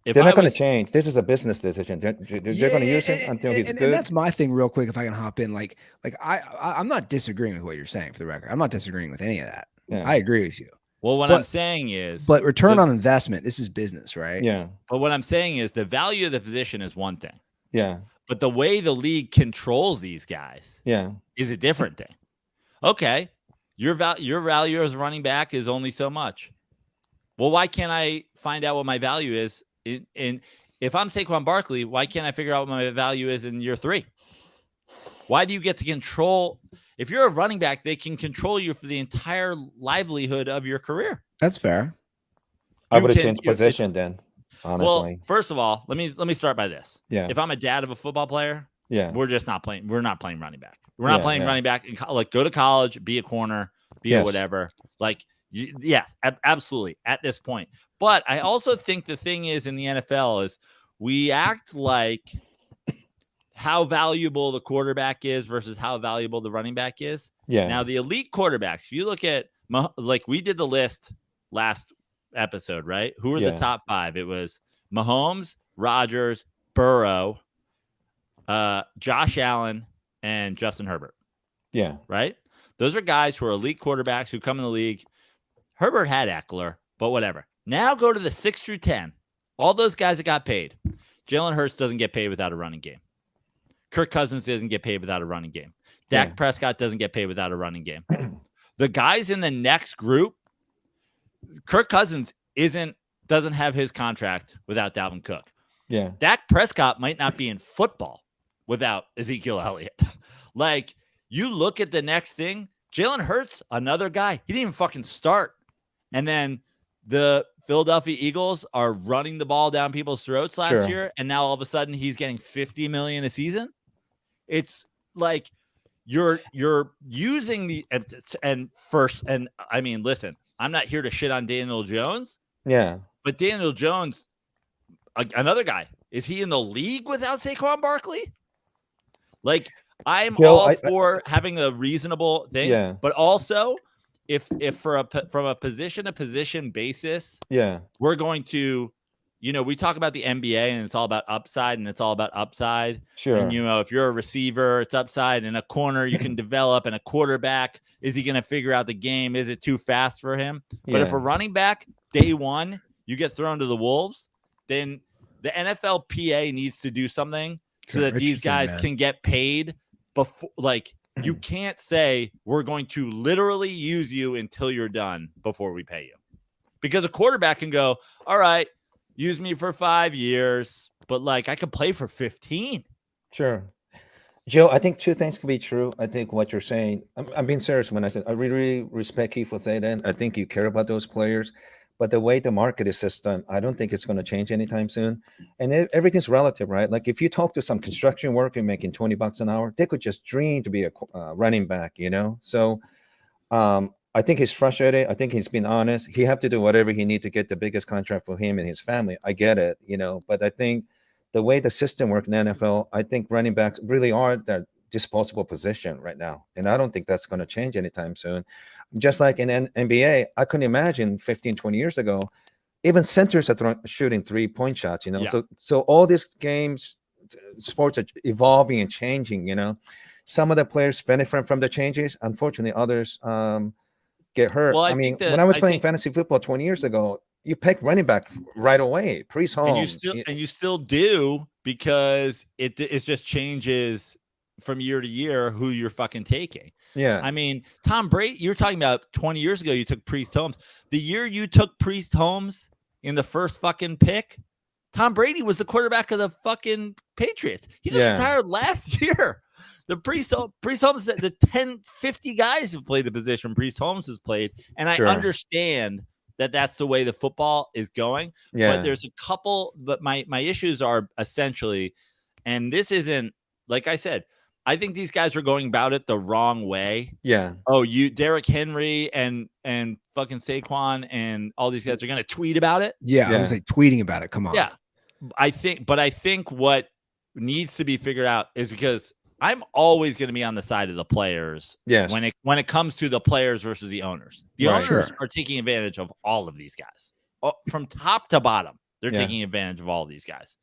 They're not going to change. This is a business decision. They're going to use him until he's good. And that's my thing, real quick. If I can hop in, I'm not disagreeing with what you're saying. For the record, I'm not disagreeing with any of that. Yeah. I agree with you. Well, what I'm saying is, but return on investment, this is business, right? Yeah. But what I'm saying is the value of the position is one thing. Yeah. But the way the league controls these guys is a different thing. Okay, your value as a running back is only so much. Well, why can't I find out what my value is in if I'm Saquon Barkley, why can't I figure out what my value is in year 3? Why do you get to control? If you're a running back, they can control you for the entire livelihood of your career. That's fair. I would have changed position then, honestly. Well, first of all, let me start by this. Yeah. If I'm a dad of a football player, we're just not playing. We're not playing running back. We're not playing running back. Like, go to college, be a corner, be a whatever. Like, yes, absolutely at this point. But I also think the thing is in the NFL is we act like how valuable the quarterback is versus how valuable the running back is. Yeah. Now, the elite quarterbacks, if you look at, like we did the list last episode, right? Who are the top 5? It was Mahomes, Rodgers, Burrow, Josh Allen, and Justin Herbert. Yeah. Right? Those are guys who are elite quarterbacks who come in the league. Herbert had Eckler, but whatever. Now go to the 6 through 10. All those guys that got paid. Jalen Hurts doesn't get paid without a running game. Kirk Cousins doesn't get paid without a running game. Dak Prescott doesn't get paid without a running game. The guys in the next group, Kirk Cousins doesn't have his contract without Dalvin Cook. Yeah. Dak Prescott might not be in football without Ezekiel Elliott. Like, you look at the next thing, Jalen Hurts, another guy, he didn't even fucking start. And then the Philadelphia Eagles are running the ball down people's throats last year, and now all of a sudden he's getting $50 million a season. It's like you're using the and I mean, listen, I'm not here to shit on Daniel Jones. Yeah. But Daniel Jones, another guy, is he in the league without Saquon Barkley? Like, I'm all for having a reasonable thing, but also if from a position to position basis, we're going to, we talk about the NBA and it's all about upside and it's all about upside. Sure. And, if you're a receiver, it's upside. In a corner, you can develop. And a quarterback, is he going to figure out the game? Is it too fast for him? But if a running back, day one, you get thrown to the wolves, then the NFLPA needs to do something so that these guys can get paid before. Like, you can't say we're going to literally use you until you're done before we pay you, because a quarterback can go, all right, use me for 5 years, but like I could play for 15. Sure. Joe, I think 2 things can be true. I think what you're saying, I'm being serious when I said I really respect you for saying that. I think you care about those players, but the way the market is system, I don't think it's going to change anytime soon. And everything's relative, right? Like if you talk to some construction worker making $20 an hour, they could just dream to be a running back, So I think he's frustrated. I think he's been honest. He have to do whatever he needs to get the biggest contract for him and his family. I get it, but I think the way the system works in the NFL, I think running backs really are that disposable position right now. And I don't think that's going to change anytime soon. Just like in NBA, I couldn't imagine 15, 20 years ago, even centers are shooting 3-point shots, So all these games, sports are evolving and changing, Some of the players benefit from the changes. Unfortunately, others get hurt. Well, when I was playing fantasy football 20 years ago, you pick running back right away. Priest Holmes. And you still do, because it just changes from year to year who you're fucking taking. Yeah. I mean, Tom Brady, you were talking about 20 years ago, you took Priest Holmes. The year you took Priest Holmes in the first fucking pick, Tom Brady was the quarterback of the fucking Patriots. He just retired last year. The Priest Holmes, the 50 guys have played the position Priest Holmes has played. And I understand that that's the way the football is going. Yeah. But there's a couple, but my issues are essentially, and this isn't, like I said, I think these guys are going about it the wrong way. Yeah. Oh, Derrick Henry and fucking Saquon and all these guys are going to tweet about it. Yeah. I was like tweeting about it. Come on. Yeah. I think what needs to be figured out is, because I'm always going to be on the side of the players. Yes. When it comes to the players versus the owners, the owners are taking advantage of all of these guys from top to bottom. They're taking advantage of all of these guys,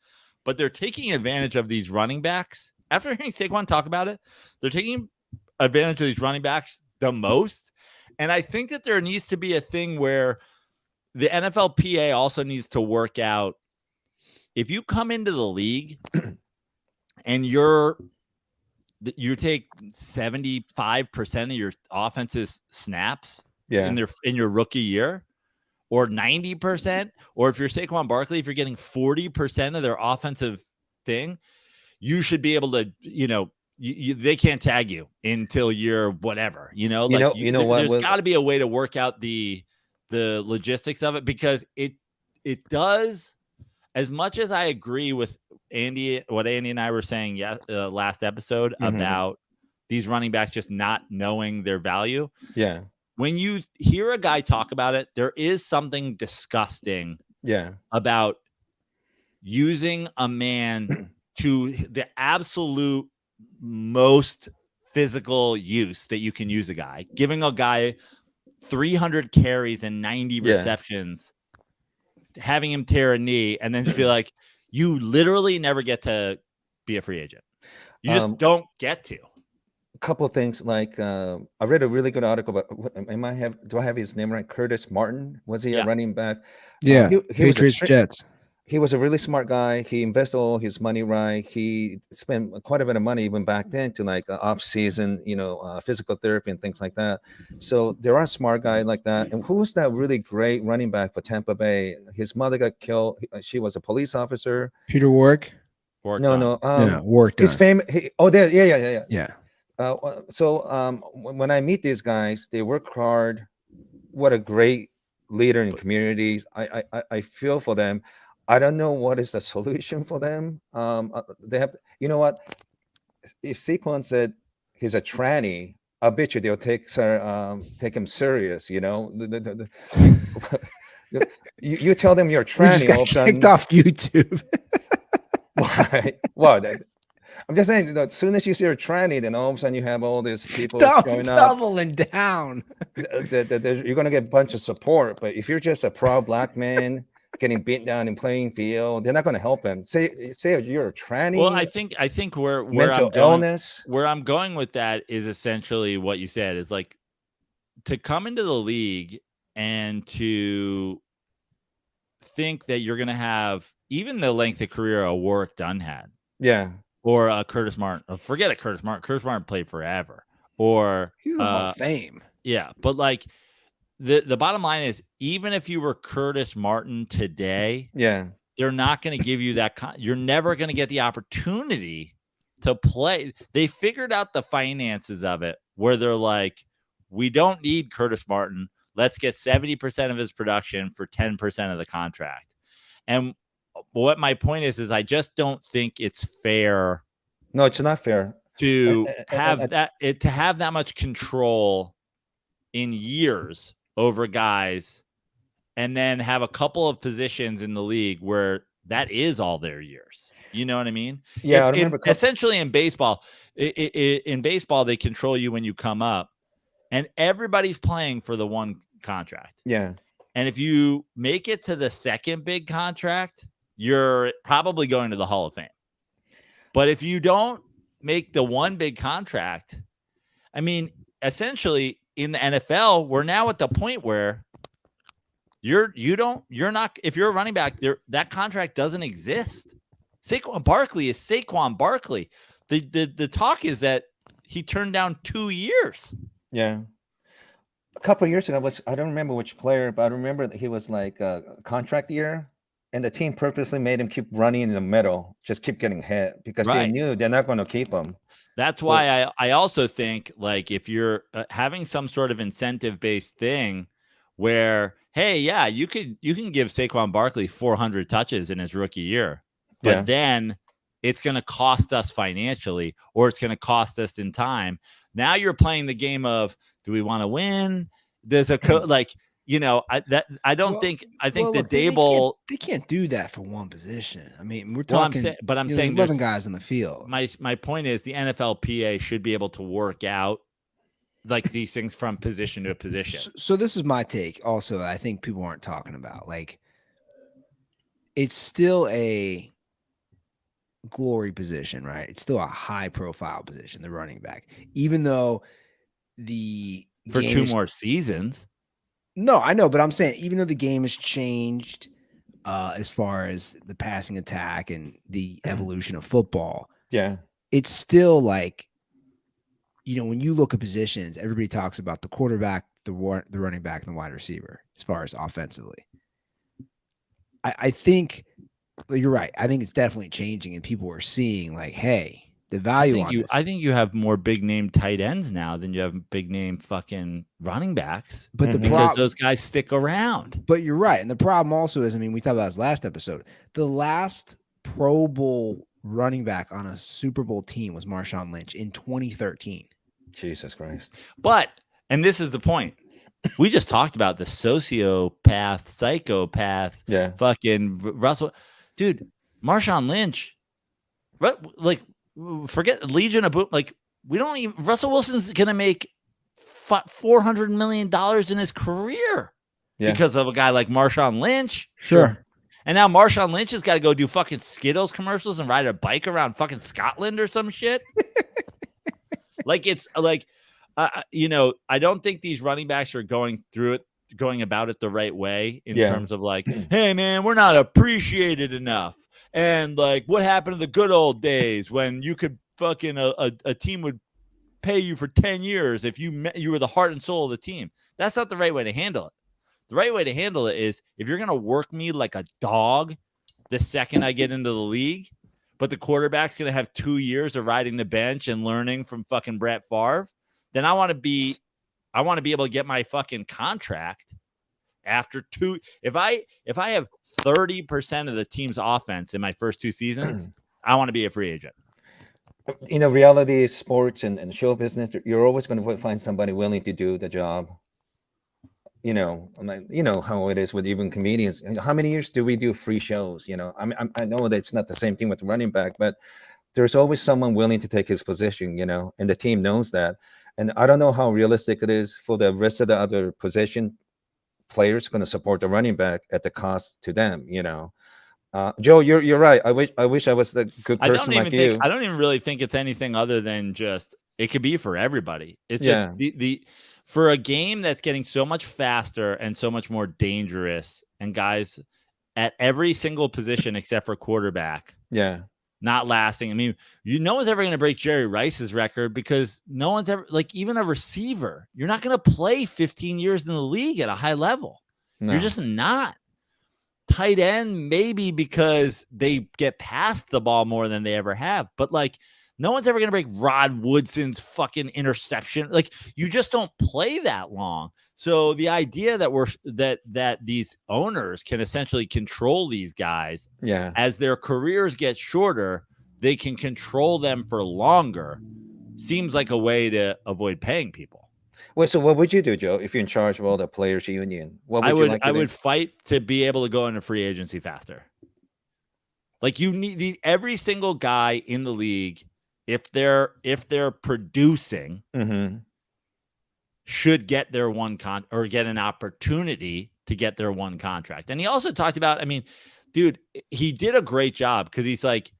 but they're taking advantage of these running backs. After hearing Saquon talk about it, they're taking advantage of these running backs the most. And I think that there needs to be a thing where the NFLPA also needs to work out. If you come into the league and you take 75% of your offense's snaps in your rookie year, or 90%, or if you're Saquon Barkley, if you're getting 40% of their offensive thing, you should be able to, they can't tag you until you're whatever, there's got to be a way to work out the logistics of it, because it does, as much as I agree with what Andy and I were saying last episode about these running backs just not knowing their value. Yeah. When you hear a guy talk about it, there is something disgusting about using a man to the absolute most physical use that you can use a guy, giving a guy 300 carries and 90 receptions, having him tear a knee, and then just be like, you literally never get to be a free agent. You just don't get to. Couple of things, like I read a really good article about, do I have his name right? Curtis Martin. Was he a running back? Yeah, Patriots Jets. He was a really smart guy. He invested all his money right. He spent quite a bit of money even back then to like off season, physical therapy and things like that. So there are smart guys like that. And who was that really great running back for Tampa Bay? His mother got killed. She was a police officer. Peter Warwick. Warwick. He's famous. Yeah. So when I meet these guys, they work hard. What a great leader in communities. I feel for them. I don't know what is the solution for them. They have, what? If Saquon said he's a tranny, I bet you they'll take him serious. You tell them you're a tranny, all of a sudden kicked off YouTube. Why? Well, I'm just saying, as soon as you see a tranny, then all of a sudden you have all these people going up, doubling down. You're going to get a bunch of support. But if you're just a proud black man getting beat down in playing field, they're not going to help him. Say you're a tranny. Well, I think where I'm going with that is essentially what you said, is like, to come into the league and to think that you're going to have even the length of career a Warwick Dunn had. Yeah. Or Curtis Martin. Forget it, Curtis Martin. Curtis Martin played forever. Or he's in the Hall of Fame. Yeah, but like the bottom line is, even if you were Curtis Martin today, they're not going to give you that. You're never going to get the opportunity to play. They figured out the finances of it, where they're like, we don't need Curtis Martin. Let's get 70% of his production for 10% of the contract. And what my point is I just don't think it's fair. No, it's not fair to have that much control in years over guys, and then have a couple of positions in the league where that is all their years. You know what I mean? Yeah, I remember. Essentially, in baseball, they control you when you come up, and everybody's playing for the one contract. Yeah, and if you make it to the second big contract, you're probably going to the Hall of Fame. But if you don't make the one big contract, I mean, essentially in the NFL, we're now at the point where you're not, if you're a running back, that contract doesn't exist. Saquon Barkley is Saquon Barkley. The talk is that he turned down 2 years. Yeah. A couple of years ago, I don't remember which player, but I remember that he was like a contract year. And the team purposely made him keep running in the middle, just keep getting hit, because they knew they're not going to keep him. That's why I also think, like, if you're having some sort of incentive-based thing where, hey, yeah, you can give Saquon Barkley 400 touches in his rookie year, but then it's going to cost us financially, or it's going to cost us in time. Now you're playing the game of, do we want to win? There's a I think Dable, they can't do that for one position. I mean, we're talking, I'm saying 11 guys in the field. My point is, the NFLPA should be able to work out like these things from position to position. So this is my take. Also, I think people aren't talking about, like, it's still a glory position, right? It's still a high profile position, the running back, even though the for game 2 is- more seasons. No, I know, but I'm saying even though the game has changed as far as the passing attack and the evolution of football, Yeah. it's still like, when you look at positions, everybody talks about the quarterback, the running back, and the wide receiver as far as offensively. I think you're right. I think it's definitely changing, and people are seeing like, hey, the value on this. I think you have more big name tight ends now than you have big name fucking running backs. But the because those guys stick around. But you're right. And the problem also is, we talked about this last episode. The last Pro Bowl running back on a Super Bowl team was Marshawn Lynch in 2013. Jesus Christ. And this is the point. We just talked about the sociopath, psychopath, fucking Russell. Dude, Marshawn Lynch, like, forget Legion of Boom. Like, we don't even, Russell Wilson's going to make $400 million in his career because of a guy like Marshawn Lynch. Sure. And now Marshawn Lynch has got to go do fucking Skittles commercials and ride a bike around fucking Scotland or some shit. Like, it's like, I don't think these running backs are going about it the right way in terms of like, hey man, we're not appreciated enough. And like, what happened to the good old days when you could fucking, a team would pay you for 10 years if you were the heart and soul of the team. That's not the right way to handle it. The right way to handle it is, if you're going to work me like a dog the second I get into the league, but the quarterback's going to have 2 years of riding the bench and learning from fucking Brett Favre, then I want to be able to get my fucking contract after 2. If I have 30% of the team's offense in my first 2 seasons, I want to be a free agent. Reality sports and show business, you're always going to find somebody willing to do the job. How it is with even comedians. How many years do we do free shows? I know that it's not the same thing with the running back, but there's always someone willing to take his position, and the team knows that. And I don't know how realistic it is for the rest of the other position players going to support the running back at the cost to them, Joe, you're right. I wish I was the good person like you. I don't even really think it's anything other than just, it could be for everybody. It's just for a game that's getting so much faster and so much more dangerous, and guys at every single position except for quarterback. Yeah. Not lasting. No one's ever going to break Jerry Rice's record, because no one's ever, like, even a receiver, you're not going to play 15 years in the league at a high level. No. You're just not. Tight end, maybe because they get past the ball more than they ever have. But like, no one's ever going to break Rod Woodson's fucking interception. Like, you just don't play that long. So the idea that that these owners can essentially control these guys, as their careers get shorter, they can control them for longer, seems like a way to avoid paying people. Wait, so what would you do, Joe, if you're in charge of all the players' union? What would I would fight to be able to go into free agency faster. Like, you need every single guy in the league, if they're producing, should get their or get an opportunity to get their one contract. And he also talked about, dude, he did a great job, because he's like,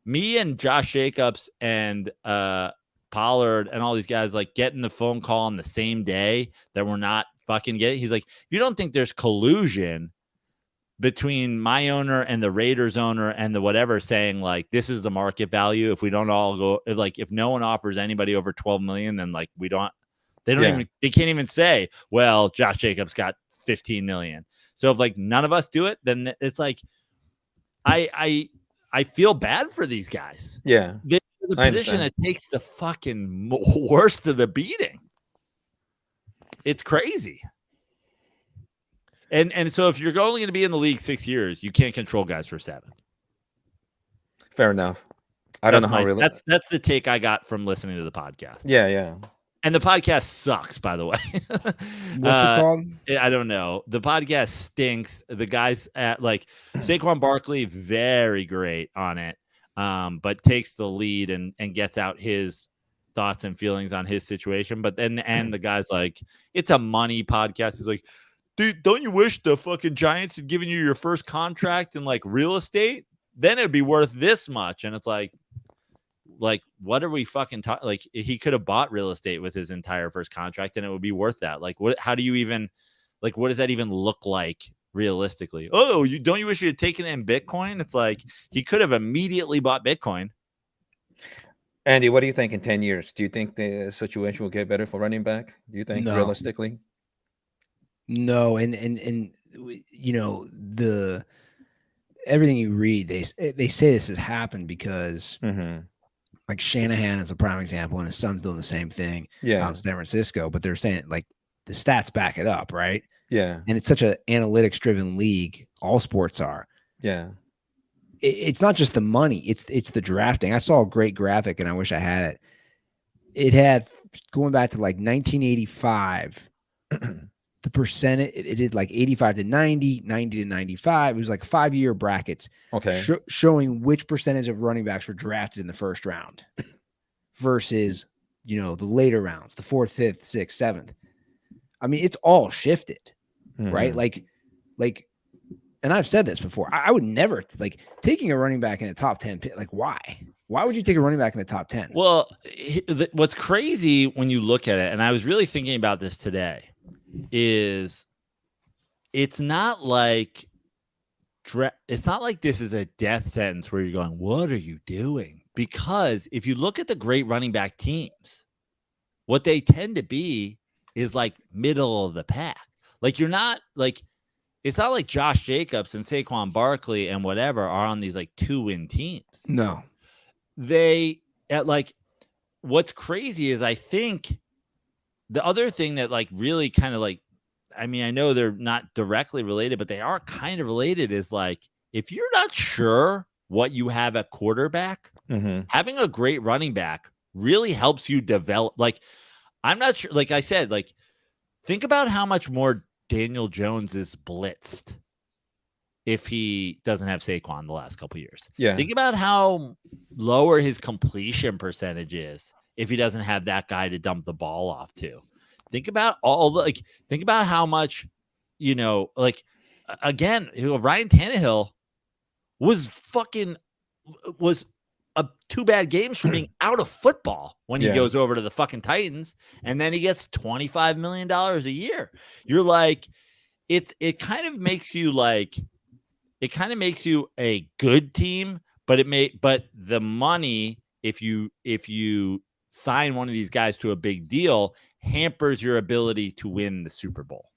me and Josh Jacobs and Pollard and all these guys, like, getting the phone call on the same day that we're not fucking getting. He's like, if you don't think there's collusion between my owner and the Raiders owner and the whatever, saying like, this is the market value, if we don't all go, if no one offers anybody over 12 million, then like, they can't even say, well, Josh Jacobs got 15 million. So if like none of us do it, then it's like, I feel bad for these guys. Yeah. They're the position that takes the fucking worst of the beating. It's crazy. And so if you're only going to be in the league 6 years, you can't control guys for 7. Fair enough. I don't know how really. That's the take I got from listening to the podcast. Yeah. And the podcast sucks, by the way. What's it called? I don't know. The podcast stinks. The guys at like Saquon Barkley, very great on it, but takes the lead and gets out his thoughts and feelings on his situation. But then the guy's like, it's a money podcast. He's like, dude, don't you wish the fucking Giants had given you your first contract in like real estate? Then it'd be worth this much. And it's like, like, what are we fucking talking? Like, he could have bought real estate with his entire first contract and it would be worth that. Like, what, how do you even, like, what does that even look like realistically? Oh, don't you wish you had taken in Bitcoin? It's like, he could have immediately bought Bitcoin. Andy, what do you think in 10 years? Do you think the situation will get better for running back? Do you think realistically? No. And you know, everything you read, they say this has happened because like Shanahan is a prime example, and his son's doing the same thing out in San Francisco, but they're saying like the stats back it up, right? Yeah. And it's such an analytics driven league. All sports are. Yeah. It's not just the money, it's the drafting. I saw a great graphic and I wish I had it. It had, going back to like 1985, the percentage, it did like 85 to 90, 90 to 95. It was like 5-year brackets. Okay. Showing which percentage of running backs were drafted in the first round versus, you know, the later rounds, the 4th, 5th, 6th, 7th. I mean, it's all shifted, right? Like, and I've said this before, I would never, like, taking a running back in the top 10, like, why? Why would you take a running back in the top 10? Well, what's crazy when you look at it, and I was really thinking about this today, is it's not like this is a death sentence where you're going, what are you doing? Because if you look at the great running back teams, what they tend to be is like middle of the pack. Like, you're not like, it's not like Josh Jacobs and Saquon Barkley and whatever are on these like 2-win teams. No. What's crazy is, I think the other thing that like really kind of like, I mean, I know they're not directly related, but they are kind of related, is like, if you're not sure what you have at quarterback, having a great running back really helps you develop. Like, I'm not sure, like I said, like, think about how much more Daniel Jones is blitzed if he doesn't have Saquon the last couple of years. Yeah. Think about how lower his completion percentage is if he doesn't have that guy to dump the ball off to. Think about think about how much, you know, like, again, Ryan Tannehill was two bad games from being out of football when he goes over to the fucking Titans, and then he gets $25 million a year. You're like, it kind of makes you a good team, but the money, if you sign one of these guys to a big deal, hampers your ability to win the Super Bowl.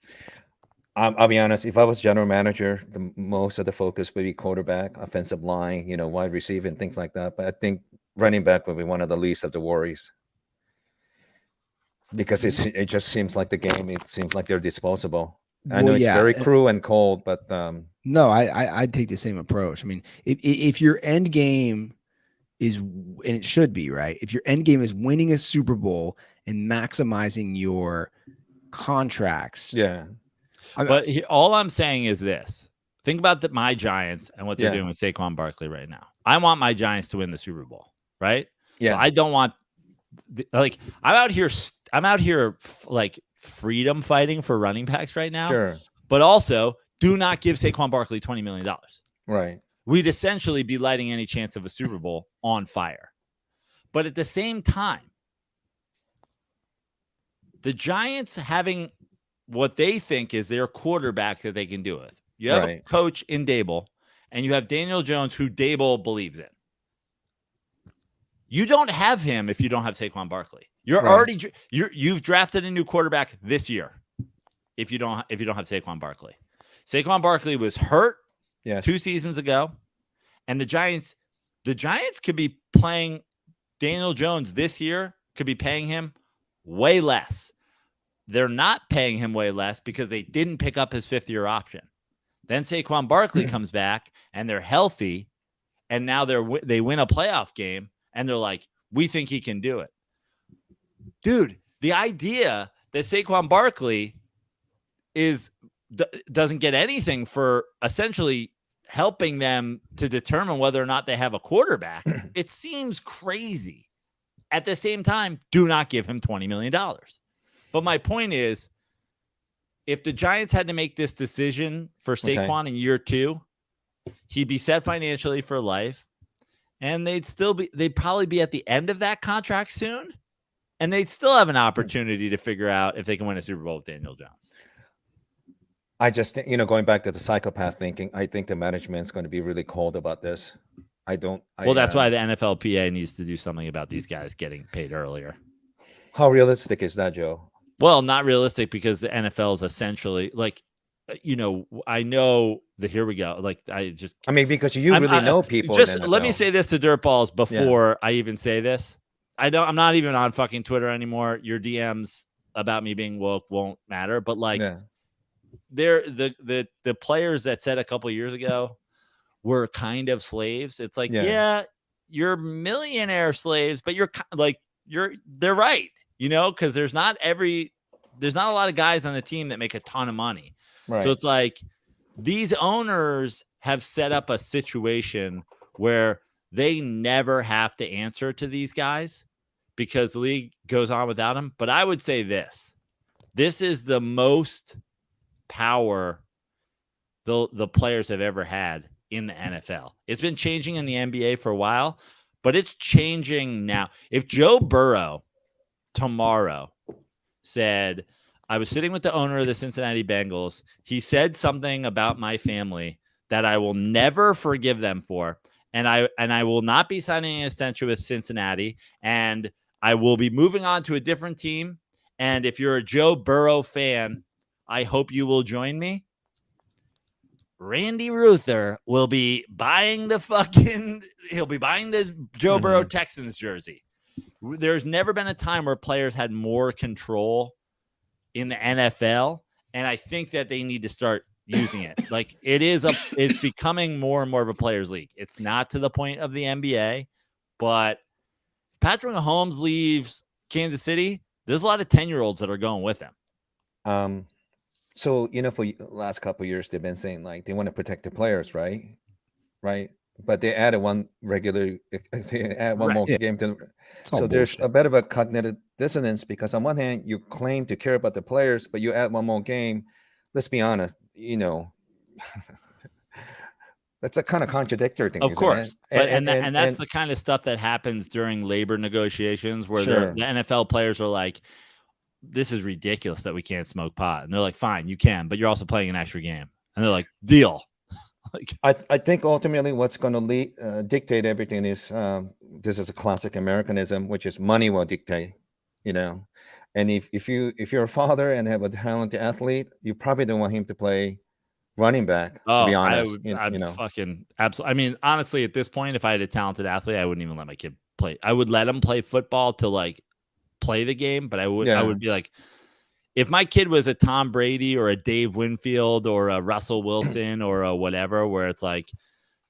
I'll be honest. If I was general manager, most of the focus would be quarterback, offensive line, you know, wide receiver and things like that. But I think running back would be one of the least of the worries, because it just seems like the game. It seems like they're disposable. I know it's very cruel and cold, but no, I'd take the same approach. I mean, if your end game is, and it should be, right, if your end game is winning a Super Bowl and maximizing your contracts, But all I'm saying is this. Think about my Giants and what they're doing with Saquon Barkley right now. I want my Giants to win the Super Bowl, right? Yeah. So I don't want, like, I'm out here like freedom fighting for running backs right now. Sure. But also, do not give Saquon Barkley $20 million. Right. We'd essentially be lighting any chance of a Super Bowl on fire. But at the same time, the Giants having what they think is their quarterback that they can do it. You have a coach in Dable, and you have Daniel Jones, who Dable believes in. You don't have him if you don't have Saquon Barkley. You've drafted a new quarterback this year if you don't have Saquon Barkley. Saquon Barkley was hurt 2 seasons ago, and the Giants could be playing Daniel Jones this year, could be paying him way less. They're not paying him way less because they didn't pick up his 5th-year option. Then Saquon Barkley comes back, and they're healthy, and now they win a playoff game, and they're like, we think he can do it. Dude, the idea that Saquon Barkley doesn't get anything for essentially helping them to determine whether or not they have a quarterback, it seems crazy. At the same time, do not give him $20 million. But my point is, if the Giants had to make this decision for Saquon in year 2, he'd be set financially for life. and they'd probably be at the end of that contract soon, and they'd still have an opportunity to figure out if they can win a Super Bowl with Daniel Jones. I just, going back to the psychopath thinking, I think the management's going to be really cold about this. Well, that's why the NFLPA needs to do something about these guys getting paid earlier. How realistic is that, Joe? Well, not realistic, because the NFL is essentially like, I know that here we go. Like, because you really know people. Just let me say this to Dirtballs before I even say this. I'm not even on fucking Twitter anymore. Your DMs about me being woke won't matter. But like, they're the players that said a couple of years ago were kind of slaves. It's like, you're millionaire slaves, but they're right. Because there's not a lot of guys on the team that make a ton of money. Right. So it's like these owners have set up a situation where they never have to answer to these guys because the league goes on without them. But I would say this is the most power the players have ever had in the NFL. It's been changing in the NBA for a while, but it's changing now. If Joe Burrow tomorrow said, I was sitting with the owner of the Cincinnati Bengals, he said something about my family that I will never forgive them for, and I will not be signing an extension with Cincinnati, and I will be moving on to a different team, and if you're a Joe Burrow fan, I hope you will join me. Randy Ruther will be buying the Joe Burrow Texans jersey. There's never been a time where players had more control in the NFL, and I think that they need to start using it. Like, it's becoming more and more of a players' league. It's not to the point of the NBA, but Patrick Mahomes leaves Kansas City, there's a lot of 10-year-olds that are going with him. So, for the last couple of years, they've been saying like they want to protect the players, right? But they added one more game to. So there's a bit of a cognitive dissonance, because on one hand you claim to care about the players, but you add one more game. Let's be honest, that's a kind of contradictory thing. Of course, and that's the kind of stuff that happens during labor negotiations, where the NFL players are like, "This is ridiculous that we can't smoke pot," and they're like, "Fine, you can, but you're also playing an extra game," and they're like, "Deal." I think ultimately what's going to dictate everything is this is a classic Americanism, which is money will dictate, and if you're a father and have a talented athlete, you probably don't want him to play running back. To be honest, fucking absolutely. I mean, honestly, at this point, if I had a talented athlete, I wouldn't even let my kid play. I would let him play football to like play the game, but I would be like, if my kid was a Tom Brady or a Dave Winfield or a Russell Wilson or a whatever, where it's like,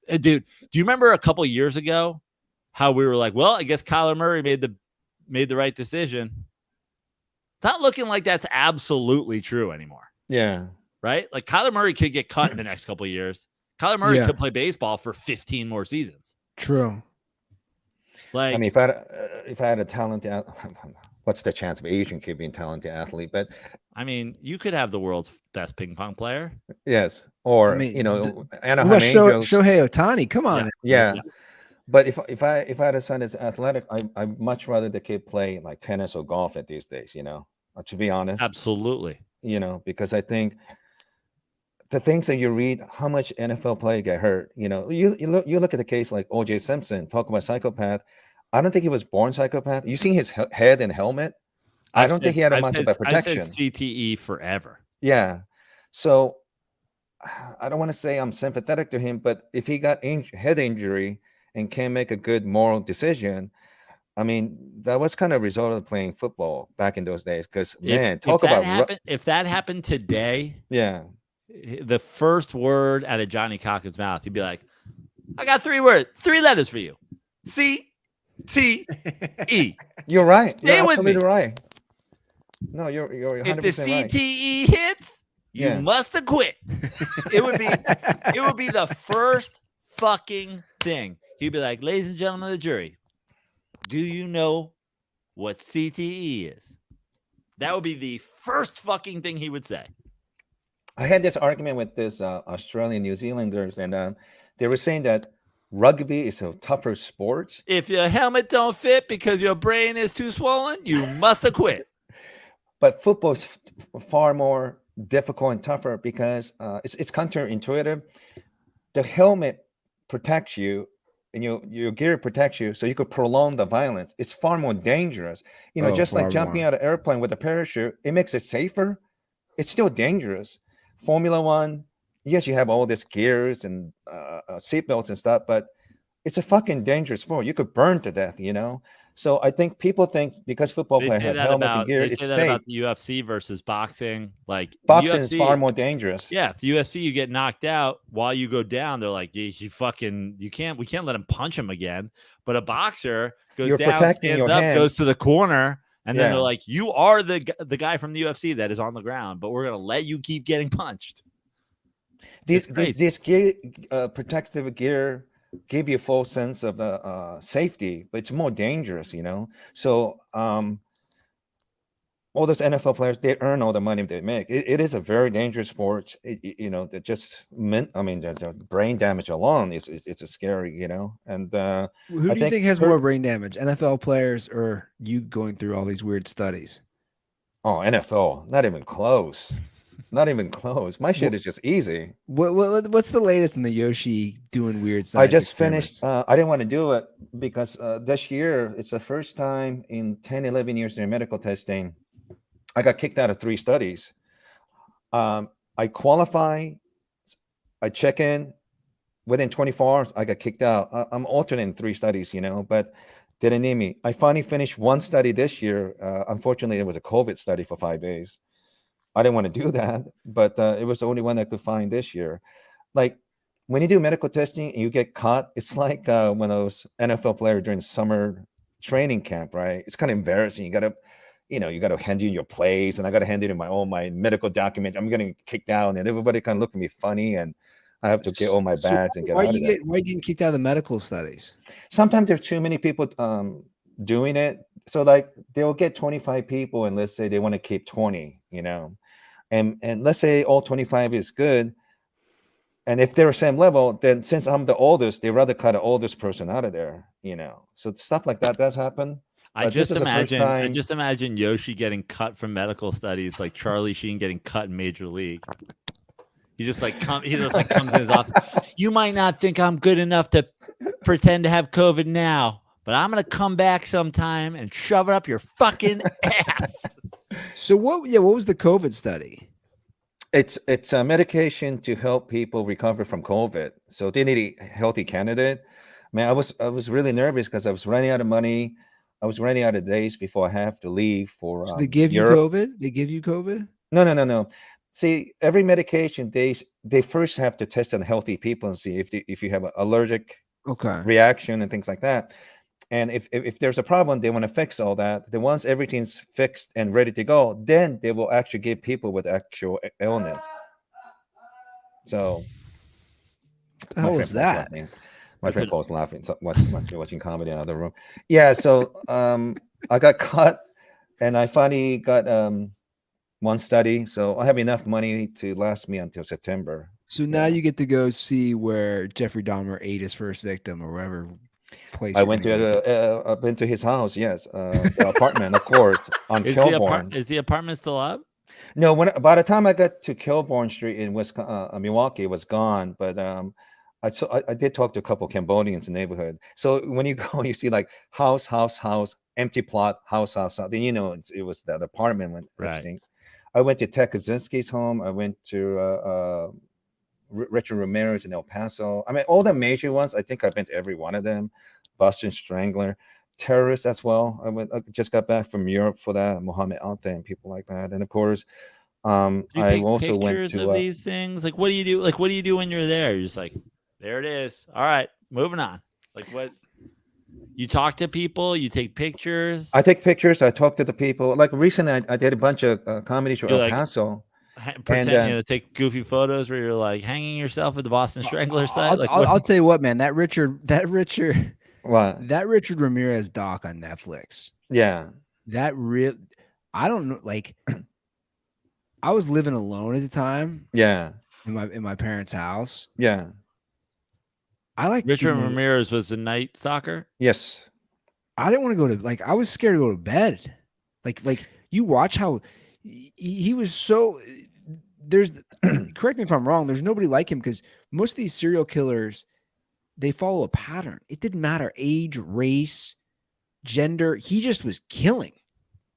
dude, do you remember a couple years ago how we were like, well, I guess Kyler Murray made the right decision? It's not looking like that's absolutely true anymore. Yeah. Right? Like, Kyler Murray could get cut in the next couple of years. Kyler Murray could play baseball for 15 more seasons. True. Like, I mean, if I had a talented, what's the chance of Asian kid being a talented athlete? But I mean, you could have the world's best ping pong player. Yes. Or, Anaheim Angels. Shohei Ohtani, come on. Yeah. But if I had a son that's athletic, I'd much rather the kid play like tennis or golf at these days, to be honest. Absolutely. Because I think the things that you read, how much NFL player get hurt, you look at the case like O.J. Simpson, talk about psychopath. I don't think he was born psychopath. You seen his head and helmet? I don't think he had a much of a protection. I've said CTE forever. Yeah. So I don't want to say I'm sympathetic to him, but if he got head injury and can't make a good moral decision, I mean, that was kind of a result of playing football back in those days. Because, if that happened today, the first word out of Johnny Cocker's mouth, he'd be like, I got 3 letters for you. CTE. You're right. Stay with me. Right. No, you're 100% if the CTE hits, you must have quit. It would be the first fucking thing. He'd be like, ladies and gentlemen of the jury, do you know what CTE is? That would be the first fucking thing he would say. I had this argument with this Australian New Zealanders, and they were saying that rugby is a tougher sport. If your helmet don't fit because your brain is too swollen, you must have quit. But football is far more difficult and tougher because it's counterintuitive. The helmet protects you, and your gear protects you, so you could prolong the violence. It's far more dangerous. Just like jumping out of an airplane with a parachute, it makes it safer. It's still dangerous. Formula One, yes, you have all these gears and seatbelts and stuff, but it's a fucking dangerous sport. You could burn to death, So I think people think because football players have helmets and gear, it's safe. About the UFC versus boxing. Like boxing UFC, is far more dangerous. Yeah, if the UFC you get knocked out while you go down, they're like, we can't let him punch him again. But a boxer goes down, stands up, goes to the corner, and then they're like, you are the guy from the UFC that is on the ground, but we're gonna let you keep getting punched. This gear, protective gear, give you a full sense of safety, but it's more dangerous, So all those NFL players, they earn all the money they make. It is a very dangerous sport. That just meant, the brain damage alone it's a scary, And who do you think has more brain damage, NFL players or you going through all these weird studies? Oh, NFL, not even close. Not even close. My shit is just easy. What's the latest in the Yoshi doing weird science? I just finished. I didn't want to do it because this year, it's the first time in 10, 11 years in medical testing, I got kicked out of 3 studies. I qualify, I check in, within 24 hours, I got kicked out. I'm alternating 3 studies, but they didn't need me. I finally finished 1 study this year. Unfortunately, it was a COVID study for 5 days. I didn't want to do that, but it was the only one I could find this year. Like when you do medical testing and you get caught, it's like when those NFL players during summer training camp, right? It's kind of embarrassing. You got to hand in your plays, and I got to hand in my medical document. I'm getting kicked out, and everybody kind of look at me funny, and I have to get all my bags and get out of there. Why are you getting kicked out of the medical studies? Sometimes there's too many people doing it. So like they'll get 25 people, and let's say they want to keep 20, and let's say all 25 is good. And if they're same level, then since I'm the oldest, they rather cut the oldest person out of there, So stuff like that does happen. I just imagine Yoshi getting cut from medical studies, like Charlie Sheen getting cut in Major League. He just comes in his office. You might not think I'm good enough to pretend to have COVID now, but I'm gonna come back sometime and shove it up your fucking ass. So what was the COVID study? It's a medication to help people recover from COVID. So they need a healthy candidate. Man, I was really nervous because I was running out of money. I was running out of days before I have to leave for. So they give Europe. you COVID? They give you COVID? No. See, every medication they first have to test on healthy people and see if you have an allergic reaction and things like that. And if there's a problem, they want to fix all that. Then once everything's fixed and ready to go, then they will actually give people with actual illness. So, what the hell was that? My friend Paul's laughing, watching comedy in another room. Yeah, so I got caught, and I finally got 1 study. So I have enough money to last me until September. So now you get to go see where Jeffrey Dahmer ate his first victim or wherever place. I went to his house. Yes, the apartment, of course, on Kilbourne. Is the apartment still up? No. By the time I got to Kilbourne Street in Milwaukee, it was gone. But I did talk to a couple of Cambodians in the neighborhood. So when you go, you see like house, empty plot, house. Then it was that apartment. Right. I went to Ted Kaczynski's home. I went to Richard Ramirez in El Paso. I mean, all the major ones. I think I've been to every one of them. Boston Strangler, terrorists as well. I just got back from Europe for that. Mohammed Atta and people like that. And of course, I also went to these things. Like, what do you do? Like, what do you do when you're there? You're just like, there it is. All right, moving on. Like, what? You talk to people. You take pictures. I take pictures. I talk to the people. Like recently, I did a bunch of comedy show El Paso. Pretending to take goofy photos where you're like hanging yourself at the Boston Strangler site. I'll tell you what, man. That Richard Ramirez doc on Netflix. Yeah. I don't know. Like, I was living alone at the time. Yeah. In my parents' house. Yeah. I like Richard Ramirez was the Night Stalker. Yes. I didn't want to go to like I was scared to go to bed. Like you watch how he was so there's correct me if I'm wrong, there's nobody like him because most of these serial killers they follow a pattern. It didn't matter age, race, gender. He just was killing.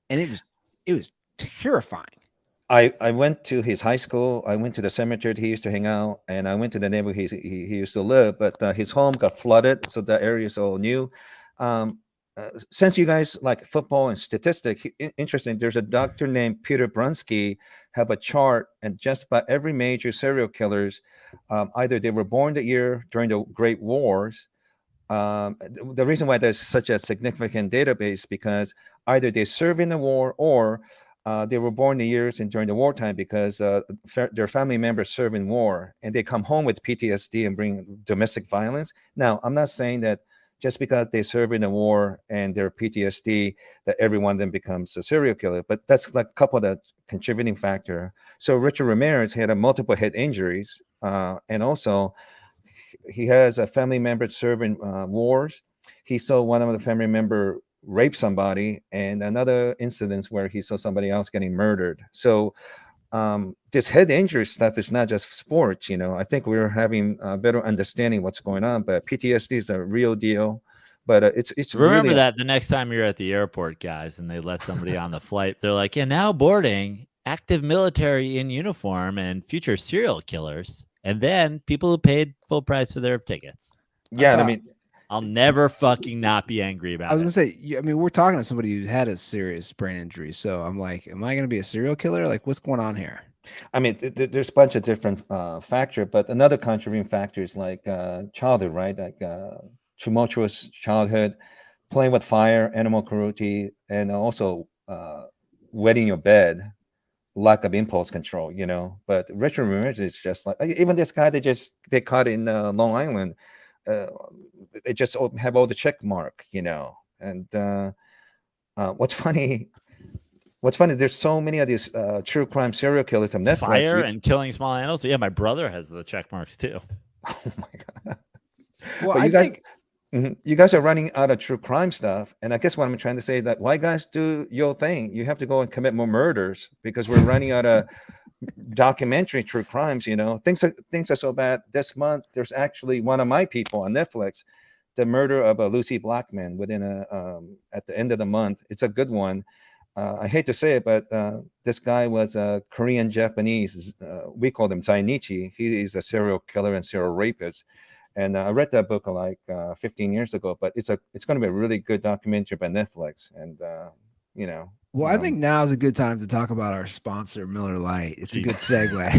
And it was terrifying. I went to his high school. I went to the cemetery he used to hang out, and I went to the neighborhood he used to live. But his home got flooded, so the area is all new. Since you guys like football and statistics, interesting. There's a doctor named Peter Brunsky have a chart, and just about every major serial killers, either they were born the year during the Great Wars. The reason why there's such a significant database because either they served in the war or they were born the years and during the wartime because their family members serve in war and they come home with PTSD and bring domestic violence. Now, I'm not saying that just because they serve in the war and their PTSD that every one of them becomes a serial killer, but that's like a couple of the contributing factor. So Richard Ramirez had multiple head injuries and also he has a family member serving wars. He saw one of the family member rape somebody and another incident where he saw somebody else getting murdered. So this head injury stuff is not just sports, I think we're having a better understanding what's going on, but PTSD is a real deal. But it's remember really that the next time you're at the airport, guys, and they let somebody on the flight, they're like, yeah, now boarding active military in uniform and future serial killers. And then people who paid full price for their tickets. yeah. I mean, I'll never fucking not be angry about it. I was gonna say, I mean, we're talking to somebody who had a serious brain injury, so I'm like, am I gonna be a serial killer? Like, what's going on here? I mean, there's a bunch of different factors, but another contributing factor is like childhood, right? Like tumultuous childhood, playing with fire, animal cruelty, and also wetting your bed, lack of impulse control, But Richard Ramirez is just like even this guy they caught in Long Island. It just have all the check mark, And what's funny, there's so many of these true crime serial killers on Netflix. Fire and killing small animals. Yeah, my brother has the check marks too. Oh my god! Well, But you guys are running out of true crime stuff, and I guess what I'm trying to say is that why guys do your thing? You have to go and commit more murders because we're running out of documentary true crimes. Things are so bad. This month, there's actually one of my people on Netflix, the murder of Lucy Blackman within at the end of the month. It's a good one. I hate to say it, but this guy was a Korean Japanese. We call him Zainichi. He is a serial killer and serial rapist. And I read that book like 15 years ago. But it's going to be a really good documentary by Netflix. And Well, I think now is a good time to talk about our sponsor, Miller Lite. It's a good segue.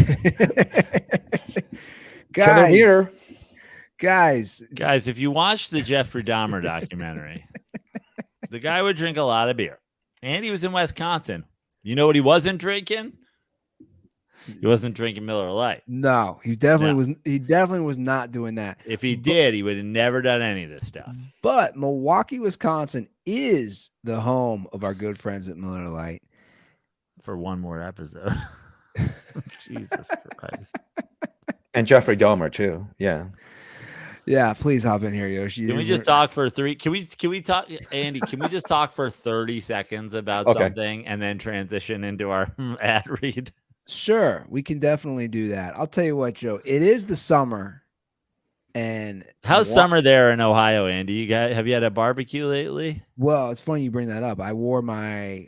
Guys, if you watch the Jeffrey Dahmer documentary, the guy would drink a lot of beer. And he was in Wisconsin. You know what he wasn't drinking? He wasn't drinking Miller Lite. No, he definitely was. He definitely was not doing that. If he did, he would have never done any of this stuff. But Milwaukee, Wisconsin is the home of our good friends at Miller Lite. For one more episode. Jesus Christ. And Jeffrey Dahmer too. Yeah. Yeah, please hop in here, Yoshi. Can we just talk for Can we talk, Andy? Can we just talk for 30 seconds about something and then transition into our ad read? Sure, we can definitely do that. I'll tell you what, Joe. It is the summer, and how's summer there in Ohio, Andy? Have you had a barbecue lately? Well, it's funny you bring that up. I wore my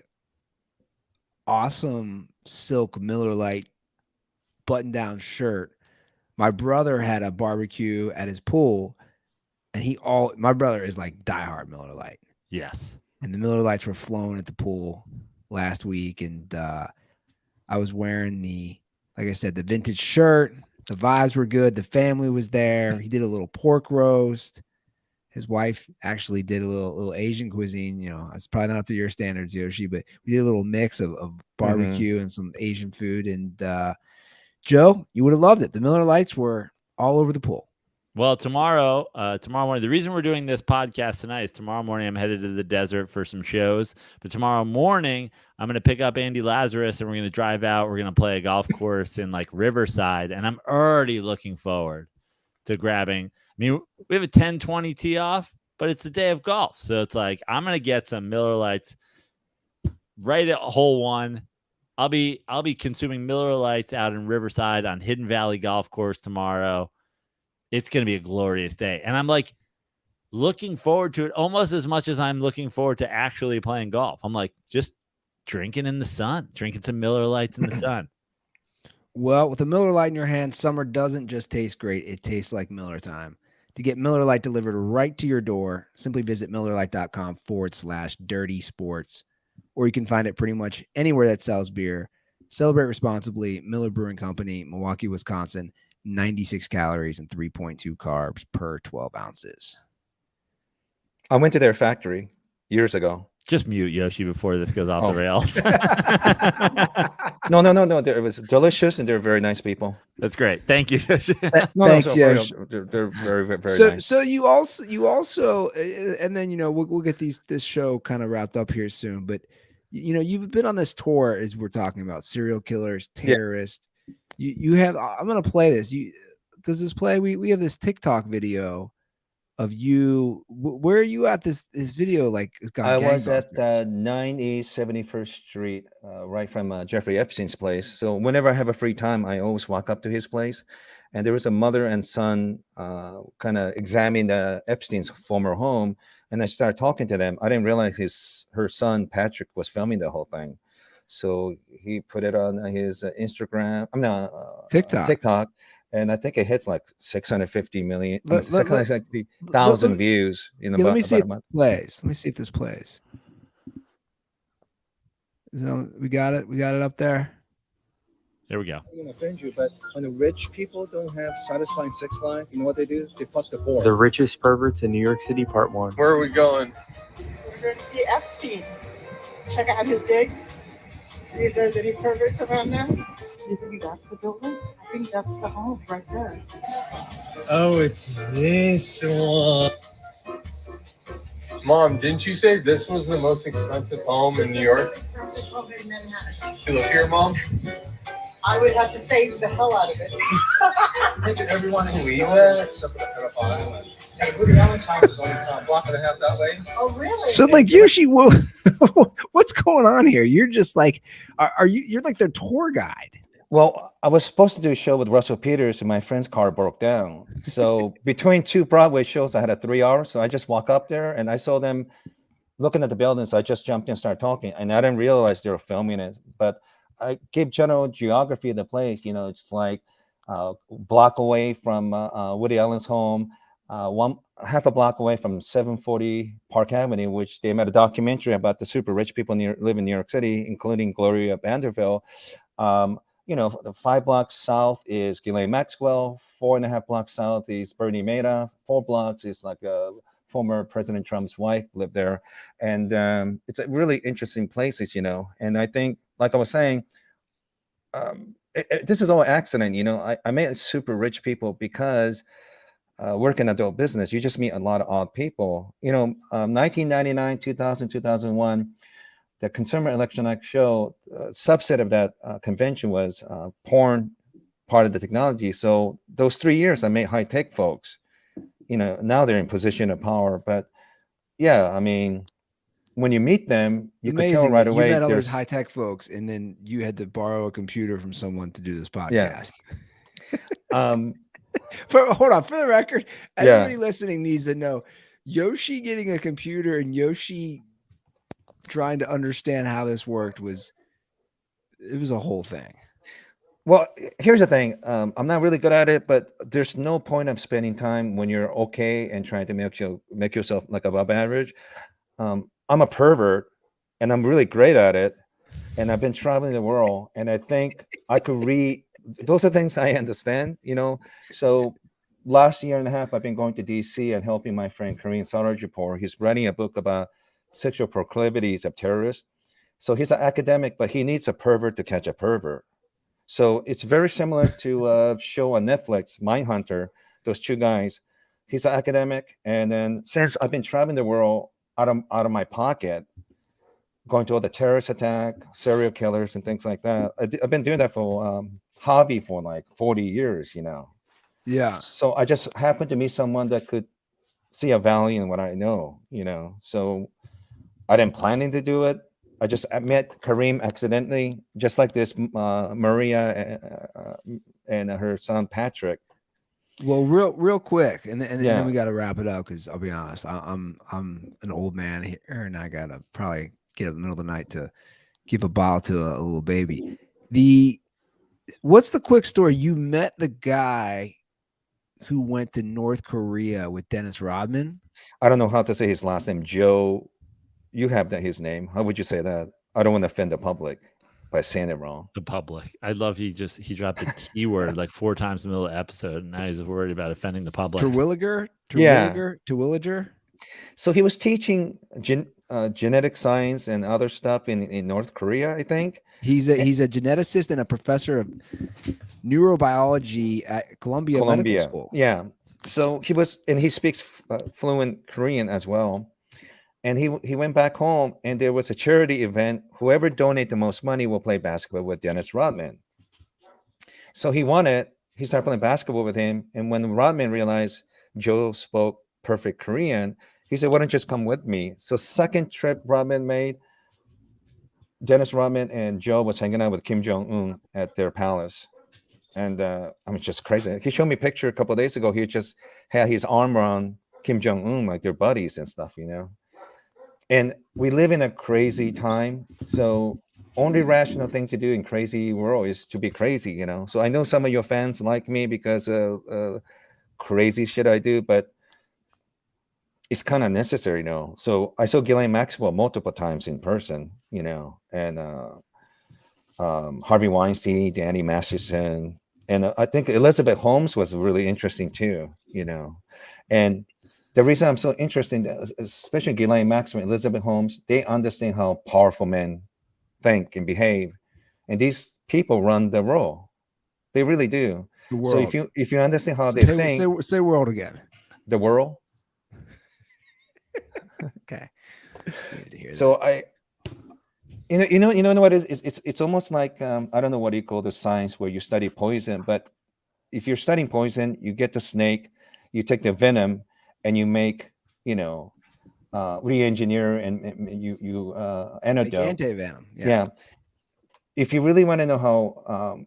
awesome silk Miller Lite button-down shirt. My brother had a barbecue at his pool, and my brother is like diehard Miller Lite. Yes. And the Miller Lights were flowing at the pool last week, and I was wearing like I said, the vintage shirt. The vibes were good. The family was there. He did a little pork roast. His wife actually did a little Asian cuisine. It's probably not up to your standards, Yoshi, but we did a little mix of barbecue and some Asian food, and Joe, you would have loved it. The Miller Lights were all over the pool. Well, tomorrow morning, the reason we're doing this podcast tonight is tomorrow morning I'm headed to the desert for some shows. But tomorrow morning, I'm going to pick up Andy Lazarus and we're going to drive out. We're going to play a golf course in like Riverside. And I'm already looking forward to grabbing mean, we have a 10:20 tee off, but it's the day of golf. So it's like, I'm going to get some Miller Lights right at hole 1. I'll be consuming Miller Lights out in Riverside on Hidden Valley Golf Course tomorrow. It's going to be a glorious day. And I'm like looking forward to it almost as much as I'm looking forward to actually playing golf. I'm like just drinking in the sun, drinking some Miller Lights in the sun. Well, with a Miller Lite in your hand, summer doesn't just taste great. It tastes like Miller time. To get Miller Lite delivered right to your door, simply visit MillerLite.com/dirty sports, or you can find it pretty much anywhere that sells beer. Celebrate responsibly. Miller Brewing Company, Milwaukee, Wisconsin, 96 calories and 3.2 carbs per 12 ounces. I went to their factory years ago. Just mute Yoshi before this goes off the rails. No. It was delicious, and they're very nice people. That's great. Thank you. Thanks, Yoshi. They're very, very so, nice. So you also, and then we'll get this show kind of wrapped up here soon. But you've been on this tour as we're talking about serial killers, terrorists. Yeah. You have. I'm gonna play this. Does this play? We have this TikTok video of you. Where are you at this video? Like, I was at 9 East 71st Street, right from Jeffrey Epstein's place. So whenever I have a free time, I always walk up to his place. And there was a mother and son kind of examining Epstein's former home. And I started talking to them. I didn't realize her son, Patrick, was filming the whole thing. So he put it on his Instagram. TikTok. And I think it hits like 650 million, 650,000 views. Let me see if it plays. Let me see if this plays. We got it. We got it up there. There we go. I'm going to offend you, but when the rich people don't have satisfying sex life, you know what they do? They fuck the poor. The Richest Perverts in New York City, Part 1. Where are we going? We're going to see Epstein. Check out his digs. See if there's any perverts around there. You think that's the building? I think that's the home right there. Oh, it's this one. Mom, didn't you say this was the most expensive home in New York? Expensive home in Manhattan. To live here, Mom? I would have to save the hell out of it. Mention everyone in Believe that? except for the pedophile. Hey, Woody Allen's house is only a block and a half that way. Oh, really? So, like, Yoshi, what's going on here? You're just like, you're like their tour guide. Well, I was supposed to do a show with Russell Peters, and my friend's car broke down. So between 2 Broadway shows, I had a 3 hours. So I just walk up there, and I saw them looking at the buildings. So I just jumped in and started talking, and I didn't realize they were filming it. But I gave general geography of the place. It's like a block away from Woody Allen's home, half a block away from 740 Park Avenue, which they made a documentary about the super rich people live in New York City, including Gloria Vanderbilt. 5 blocks south is Ghislaine Maxwell. 4.5 blocks south is Bernie Madoff. 4 blocks is like former President Trump's wife lived there. And it's a really interesting places, And I think, like I was saying, this is all accident. I met super rich people because working adult business, you just meet a lot of odd people. 1999, 2000, 2001, the Consumer Electronics Show, subset of that convention was porn, part of the technology. So those 3 years, I met high tech folks. Now they're in position of power. But yeah, I mean, when you meet them, you can tell right away. You met all those high tech folks, and then you had to borrow a computer from someone to do this podcast. Yeah. Hold on, for the record, everybody listening needs to know Yoshi getting a computer and Yoshi trying to understand how this worked was a whole thing. Well, here's the thing. I'm not really good at it, but there's no point of spending time when you're okay and trying to make yourself like above average. I'm a pervert, and I'm really great at it. And I've been traveling the world, and I think I could read. Those are things I understand, So last year and a half, I've been going to DC and helping my friend Kareem Sarajapur. He's writing a book about sexual proclivities of terrorists. So he's an academic, but he needs a pervert to catch a pervert. So it's very similar to a show on Netflix, Mindhunter, those 2 guys. He's an academic. And then since I've been traveling the world out of my pocket, going to all the terrorist attack, serial killers and things like that, I've been doing that for hobby for like 40 years, Yeah. So I just happened to meet someone that could see a value in what I know, So I didn't planning to do it. I met Kareem accidentally, just like this Maria and her son Patrick. Well, real quick, and then Yeah. we got to wrap it up because I'll be honest, I'm an old man here, and I gotta probably get up in the middle of the night to give a bottle to a little baby. What's the quick story? You met the guy who went to North Korea with Dennis Rodman. I don't know how to say his last name. Joe, you have his name. How would you say that? I don't want to offend the public by saying it wrong. The public. I love he dropped the T word like 4 times in the middle of the episode, and now he's worried about offending the public. Terwilliger. So he was teaching genetic science and other stuff in North Korea, I think. He's a geneticist and a professor of neurobiology at Columbia Medical School. Yeah. So he speaks fluent Korean as well. And he went back home, and there was a charity event. Whoever donate the most money will play basketball with Dennis Rodman. So he started playing basketball with him. And when Rodman realized Joe spoke perfect Korean, he said, "Why don't you just come with me?" So second trip Rodman made, Dennis Rodman and Joe was hanging out with Kim Jong-un at their palace. And just crazy. He showed me a picture a couple of days ago. He just had his arm around Kim Jong-un, like they're buddies and stuff, And we live in a crazy time. So only rational thing to do in crazy world is to be crazy, So I know some of your fans like me because of crazy shit I do, but it's kind of necessary, So I saw Ghislaine Maxwell multiple times in person, and Harvey Weinstein, Danny Masterson, and I think Elizabeth Holmes was really interesting too, And the reason I'm so interested, especially Ghislaine Maxwell, Elizabeth Holmes, they understand how powerful men think and behave, and these people run the world. They really do. So if you understand how they think, say world again. The world. Okay. To hear so that. You know what it is? It's almost like I don't know what you call the science where you study poison, but if you're studying poison, you get the snake, you take the venom, and you make re-engineer and you antidote. Anti-venom. Yeah. If you really want to know how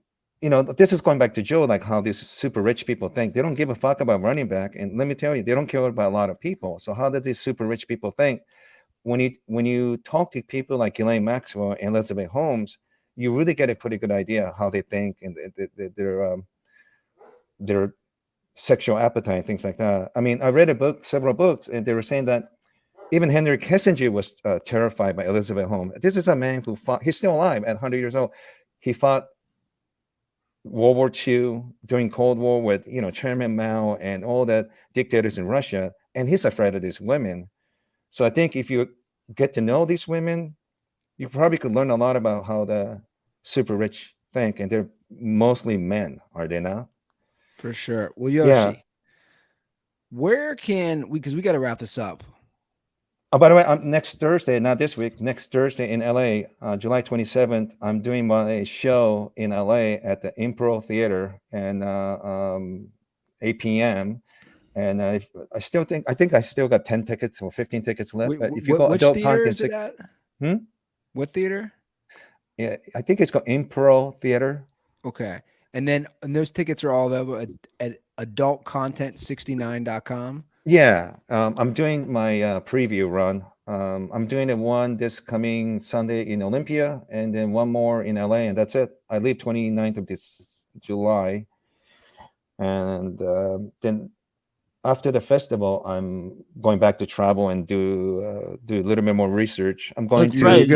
this is going back to Joe, like how these super rich people think. They don't give a fuck about running back, and let me tell you, they don't care about a lot of people. So how do these super rich people think? When you talk to people like Ghislaine Maxwell and Elizabeth Holmes, you really get a pretty good idea how they think and their sexual appetite and things like that. I mean, I read several books, and they were saying that even Henry Kissinger was terrified by Elizabeth Holmes. This is a man who fought. He's still alive at 100 years old. He fought World War II, during Cold War with Chairman Mao and all the dictators in Russia, and he's afraid of these women. So I think if you get to know these women, you probably could learn a lot about how the super rich think, and they're mostly men, are they not? For sure. Well, Yoshi, where can we? Because we got to wrap this up. Oh, by the way, next Thursday, not this week, next Thursday in LA, July 27th, I'm doing a show in LA at the Improv Theater and 8 p.m. And I think I still got 10 tickets or 15 tickets left. But if you go which adult theater content, is it at? What theater? Yeah, I think it's called Improv Theater. Okay. And those tickets are all available at adultcontent69.com. Yeah, I'm doing my preview run. I'm doing one this coming Sunday in Olympia, and then one more in LA, and that's it. I leave 29th of this July, and then after the festival, I'm going back to travel and do a little bit more research. I'm going to. Right.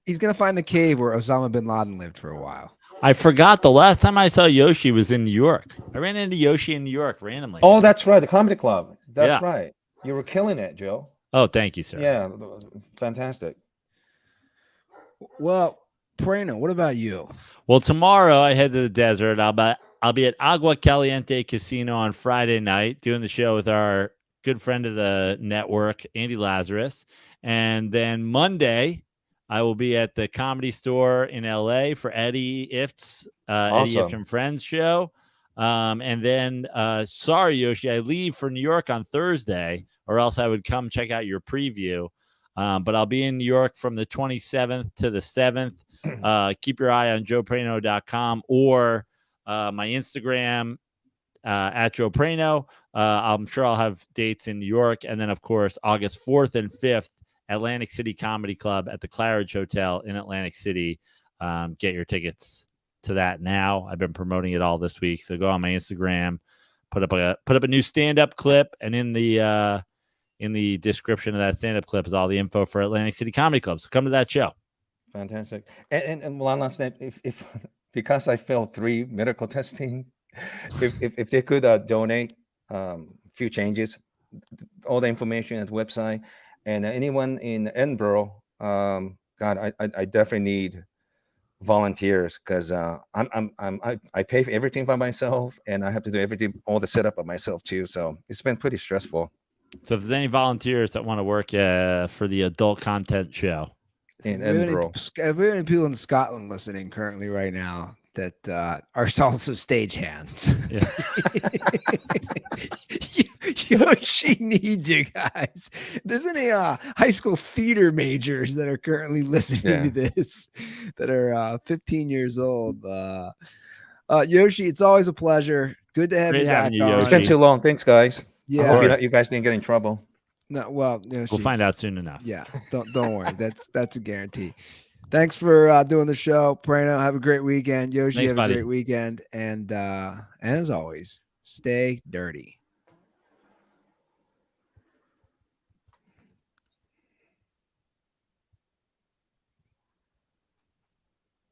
He's gonna find the cave where Osama bin Laden lived for a while. I forgot the last time I saw Yoshi was in New York. I ran into Yoshi in New York randomly. Oh, that's right. The comedy club. That's right. You were killing it, Joe. Oh, thank you, sir. Yeah. Fantastic. Well, Prano, what about you? Well, tomorrow I head to the desert. I'll be at Agua Caliente Casino on Friday night doing the show with our good friend of the network, Andy Lazarus. And then Monday, I will be at the Comedy Store in LA for Eddie Ift's Eddie Ift and Friends show. And then, sorry, Yoshi, I leave for New York on Thursday, or else I would come check out your preview. But I'll be in New York from the 27th to the 7th. Keep your eye on joeprano.com or my Instagram at Joe Prano. I'm sure I'll have dates in New York. And then, of course, August 4th and 5th, Atlantic City Comedy Club at the Claridge Hotel in Atlantic City. Get your tickets to that now. I've been promoting it all this week. So go on my Instagram, put up a new stand-up clip, and in the description of that stand-up clip is all the info for Atlantic City Comedy Club. So come to that show. Fantastic. And one last thing, if because I failed 3 medical testing, if they could donate a few changes, all the information at the website, and anyone in Edinburgh, God, I definitely need volunteers, because I pay for everything by myself, and I have to do everything, all the setup by myself too. So it's been pretty stressful. So if there's any volunteers that want to work for the adult content show in Edinburgh, if we have any people in Scotland listening currently right now that are also stagehands, Yoshi needs you guys. If there's any high school theater majors that are currently listening to this that are 15 years old, Yoshi, it's always a pleasure. Good to have you back on. It's been too long. Thanks, guys. Yeah, I hope you guys didn't get in trouble. No, well, Yoshi, we'll find out soon enough. Yeah, don't worry. That's a guarantee. Thanks for doing the show, Prano. Have a great weekend. Yoshi, Thanks, have buddy. a great weekend. And as always, stay dirty.